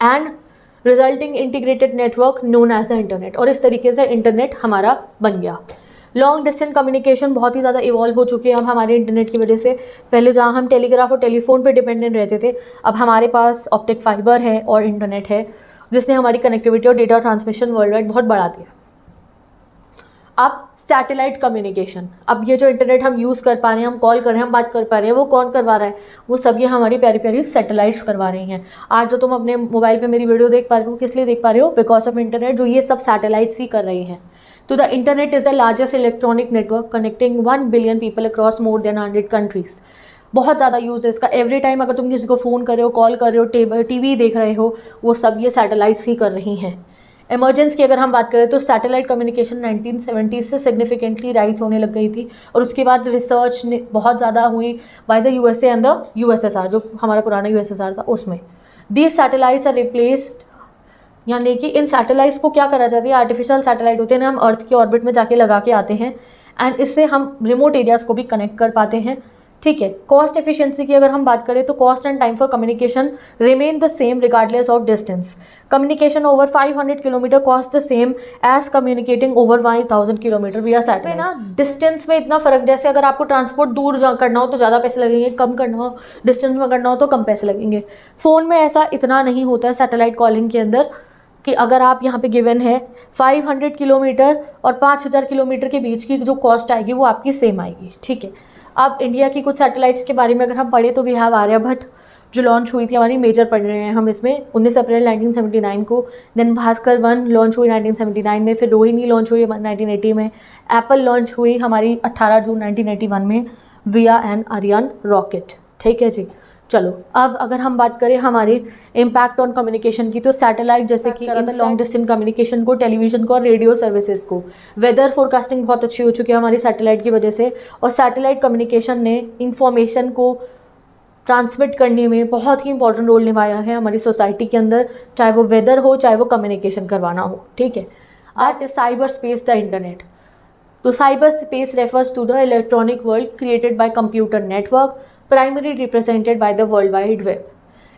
and resulting integrated network known as the internet, और इस तरीके से इंटरनेट हमारा बन गया। लॉन्ग डिस्टेंस कम्युनिकेशन बहुत ही ज़्यादा इवॉल्व हो चुकी है अब हमारे इंटरनेट की वजह से। पहले जहाँ हम टेलीग्राफ और टेलीफोन पे डिपेंडेंट रहते थे, अब हमारे पास ऑप्टिक फाइबर है और इंटरनेट है, जिसने हमारी कनेक्टिविटी और डेटा ट्रांसमिशन वर्ल्ड वाइड बहुत बढ़ा दिया। अब सैटेलाइट कम्युनिकेशन, अब ये जो इंटरनेट हम यूज़ कर पा रहे हैं, हम कॉल कर रहे हैं, हम बात कर पा रहे हैं, वो कौन करवा रहा है? वो सब ये हमारी प्यारी प्यारी सैटेलाइट्स करवा रही हैं। आज जो तुम अपने मोबाइल पे मेरी वीडियो देख पा रहे हो, किस लिए देख पा रहे हो? बिकॉज ऑफ इंटरनेट, जो ये सब सैटेलाइट्स ही कर रही हैं। तो the internet is the largest electronic network connecting 1 billion people across more than 100 countries. बहुत ज़्यादा यूज़ है इसका। एवरी टाइम अगर तुम किसी को फ़ोन कर रहे हो, कॉल कर रहे हो, टीवी देख रहे हो, वो सब ये सैटेलाइट्स ही कर रही हैं। इमरजेंस की अगर हम बात करें तो सैटेलाइट कम्युनिकेशन 1970 से सिग्निफिकेंटली राइज होने लग गई थी, और उसके बाद रिसर्च ने बहुत ज़्यादा हुई by the USA and the USSR, जो हमारा पुराना यूएसएसआर था उसमें। दीज सैटेलाइट्स आर रिप्लेस्ड, यानी कि इन सैटेलाइट्स को क्या करा जाता है, आर्टिफिशियल सैटेलाइट होते हैं ना, हम अर्थ के ऑर्बिट में जाके लगा के आते हैं, एंड इससे हम रिमोट एरियाज़ को भी कनेक्ट कर पाते हैं, ठीक है। कॉस्ट एफिशिएंसी की अगर हम बात करें तो cost and time for communication remain the same regardless of distance. Communication over 500 kilometre cost the same as communicating over 1000 kilometre via satellite. ना डिस्टेंस में इतना फर्क, जैसे अगर आपको ट्रांसपोर्ट दूर करना हो तो ज़्यादा पैसे लगेंगे, कम करना हो डिस्टेंस में करना हो तो कम पैसे लगेंगे। फ़ोन में ऐसा इतना नहीं होता है सैटेलाइट कॉलिंग के अंदर, कि अगर आप यहाँ पे गिवन है 500 किलोमीटर और 5000 किलोमीटर के बीच की जो कॉस्ट आएगी वो आपकी सेम आएगी, ठीक है। अब इंडिया की कुछ सैटेलाइट्स के बारे में अगर हम पढ़े तो वी हैव आर्यभट्ट जो लॉन्च हुई थी हमारी, मेजर पढ़ रहे हैं हम इसमें, 19 अप्रैल 1979 को। देन भास्कर 1 लॉन्च हुई 1979 में, फिर रोहिणी लॉन्च हुई 1980 में, एप्पल लॉन्च हुई हमारी 18 जून 1981 में विया एन आर्यन रॉकेट, ठीक है जी। चलो अब अगर हम बात करें हमारे इम्पैक्ट ऑन कम्युनिकेशन की, तो सैटेलाइट जैसे कि लॉन्ग डिस्टेंस कम्युनिकेशन को, टेलीविजन को और रेडियो सर्विसेज को, वेदर फोरकास्टिंग बहुत अच्छी हो चुकी है हमारी सैटेलाइट की वजह से, और सैटेलाइट कम्युनिकेशन ने इंफॉर्मेशन को ट्रांसमिट करने में बहुत ही इंपॉर्टेंट रोल निभाया है हमारी सोसाइटी के अंदर, चाहे वो वेदर हो, चाहे वो कम्युनिकेशन करवाना हो, ठीक है। Art cyber space the internet, तो cyber space refers to the electronic world created by computer network primarily represented by the World Wide Web.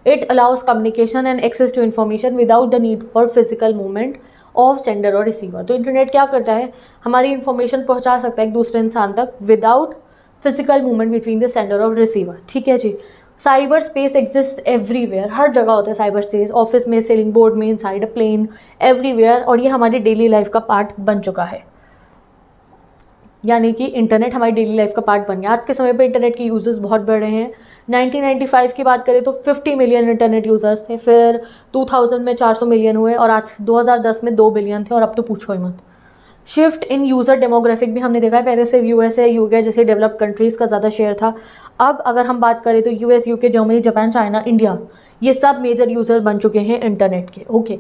It allows communication and access to information without the need for physical movement of sender or receiver. तो internet क्या करता है, हमारी information पहुंचा सकता है एक दूसरे इंसान तक without physical movement between the sender और रिसीवर, ठीक है जी। साइबर स्पेस एग्जिस्ट एवरीवेयर, हर जगह होता है साइबर स्पेस, ऑफिस में, सेलिंग बोर्ड में, इनसाइड अ प्लेन, एवरीवेयर, और ये हमारी डेली लाइफ का पार्ट बन चुका है। यानी कि इंटरनेट हमारी डेली लाइफ का पार्ट बन गया। आज के समय पे इंटरनेट के यूजर्स बहुत बढ़ रहे हैं। 1995 की बात करें तो 50 मिलियन इंटरनेट यूजर्स थे, फिर 2000 में 400 मिलियन हुए, और आज 2010 में 2 बिलियन थे, और अब तो पूछो ही मत। शिफ्ट इन यूज़र डेमोग्राफिक भी हमने देखा है, पहले से यूएसए, यूके जैसे डेवलप्ड कंट्रीज़ का ज़्यादा शेयर था। अब अगर हम बात करें तो US, UK, Germany, Japan, China, India, ये सब मेजर यूज़र बन चुके हैं इंटरनेट के, ओके।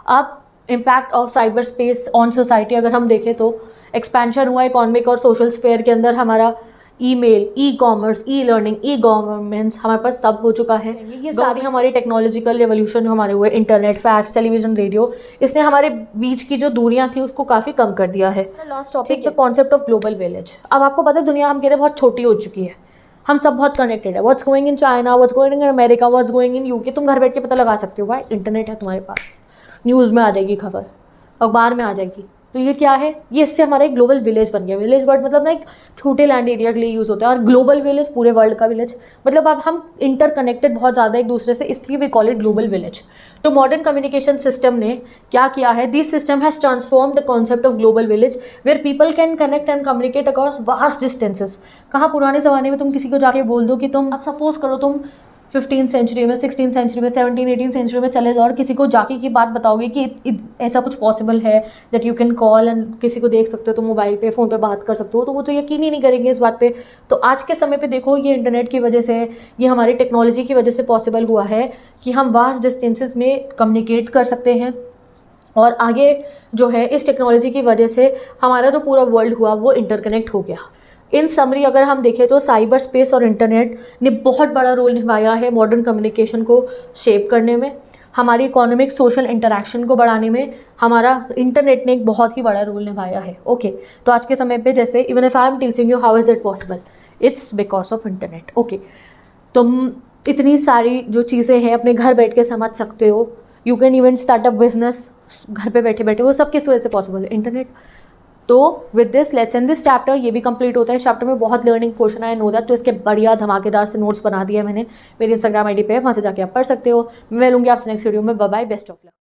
अब impact of cyber space on society अगर हम देखें तो एक्सपेंशन हुआ इकोनॉमिक और सोशल स्फेयर के अंदर, हमारा email, e commerce, e learning, e governments हमारे पास सब हो चुका है। ये सारी हमारी टेक्नोलॉजिकल रेवोल्यूशन हमारे हुए, इंटरनेट, फैक्स, टेलीविजन, रेडियो, इसने हमारे बीच की जो दूरियां थी उसको काफ़ी कम कर दिया है। Last topic, the concept of global village. अब आपको पता है दुनिया हम कह रहे बहुत छोटी हो चुकी है, हम सब बहुत कनेक्टेड है। What's going in China, what's going in America, what's going in UK, तुम घर बैठ के पता लगा सकते हो, भाई इंटरनेट है तुम्हारे पास, न्यूज़ में आ जाएगी खबर, अखबार में आ जाएगी, तो ये क्या है, ये इससे हमारा एक ग्लोबल विलेज बन गया। विलेज वर्ड मतलब ना एक छोटे लैंड एरिया के लिए यूज़ होता है, और ग्लोबल विलेज पूरे वर्ल्ड का विलेज, मतलब अब हम इंटरकनेक्टेड बहुत ज़्यादा एक दूसरे से, इसलिए we call it global village. तो मॉडर्न कम्युनिकेशन सिस्टम ने क्या किया है, this system has transform the concept of global village where people can connect and communicate across vast distances. कहाँ पुराने ज़माने में तुम किसी को जाके बोल दो कि तुम, अब सपोज करो तुम 15th सेंचुरी में, 16th सेंचुरी में, 17th 18th सेंचुरी में चले जाओ और किसी को जाके की बात बताओगे कि ऐसा कुछ पॉसिबल है that you can call and किसी को देख सकते हो, तो मोबाइल पे फ़ोन पे बात कर सकते हो, तो वो तो यकीन ही नहीं करेंगे इस बात पे। तो आज के समय पे देखो, ये इंटरनेट की वजह से, ये हमारी टेक्नोलॉजी की वजह से पॉसिबल हुआ है कि हम वास्ट डिस्टेंसेस में कम्युनिकेट कर सकते हैं। और आगे जो है, इस टेक्नोलॉजी की वजह से हमारा जो पूरा वर्ल्ड हुआ वो इंटरकनेक्ट हो गया। इन समरी अगर हम देखें तो साइबर स्पेस और इंटरनेट ने बहुत बड़ा रोल निभाया है मॉडर्न कम्युनिकेशन को शेप करने में, हमारी इकोनॉमिक सोशल इंटरैक्शन को बढ़ाने में हमारा इंटरनेट ने एक बहुत ही बड़ा रोल निभाया है। ओके, तो आज के समय पे जैसे even if I am teaching you how is it possible, it's because of internet. Okay, तुम इतनी सारी जो चीज़ें हैं अपने घर बैठ के समझ सकते हो, you can even start up business घर पे बैठे बैठे, वो सब किस वजह से पॉसिबल है, इंटरनेट। तो with this let's end this chapter, ये भी कंप्लीट होता है। चैप्टर में बहुत लर्निंग पोर्शन है, नो दैट, तो इसके बढ़िया धमाकेदार से नोट्स बना दिए मैंने मेरी इंस्टाग्राम आईडी पे, वहाँ से जाके आप पढ़ सकते हो। मैं मिलूंगी आपसे नेक्स्ट वीडियो में। Bye bye, best of luck.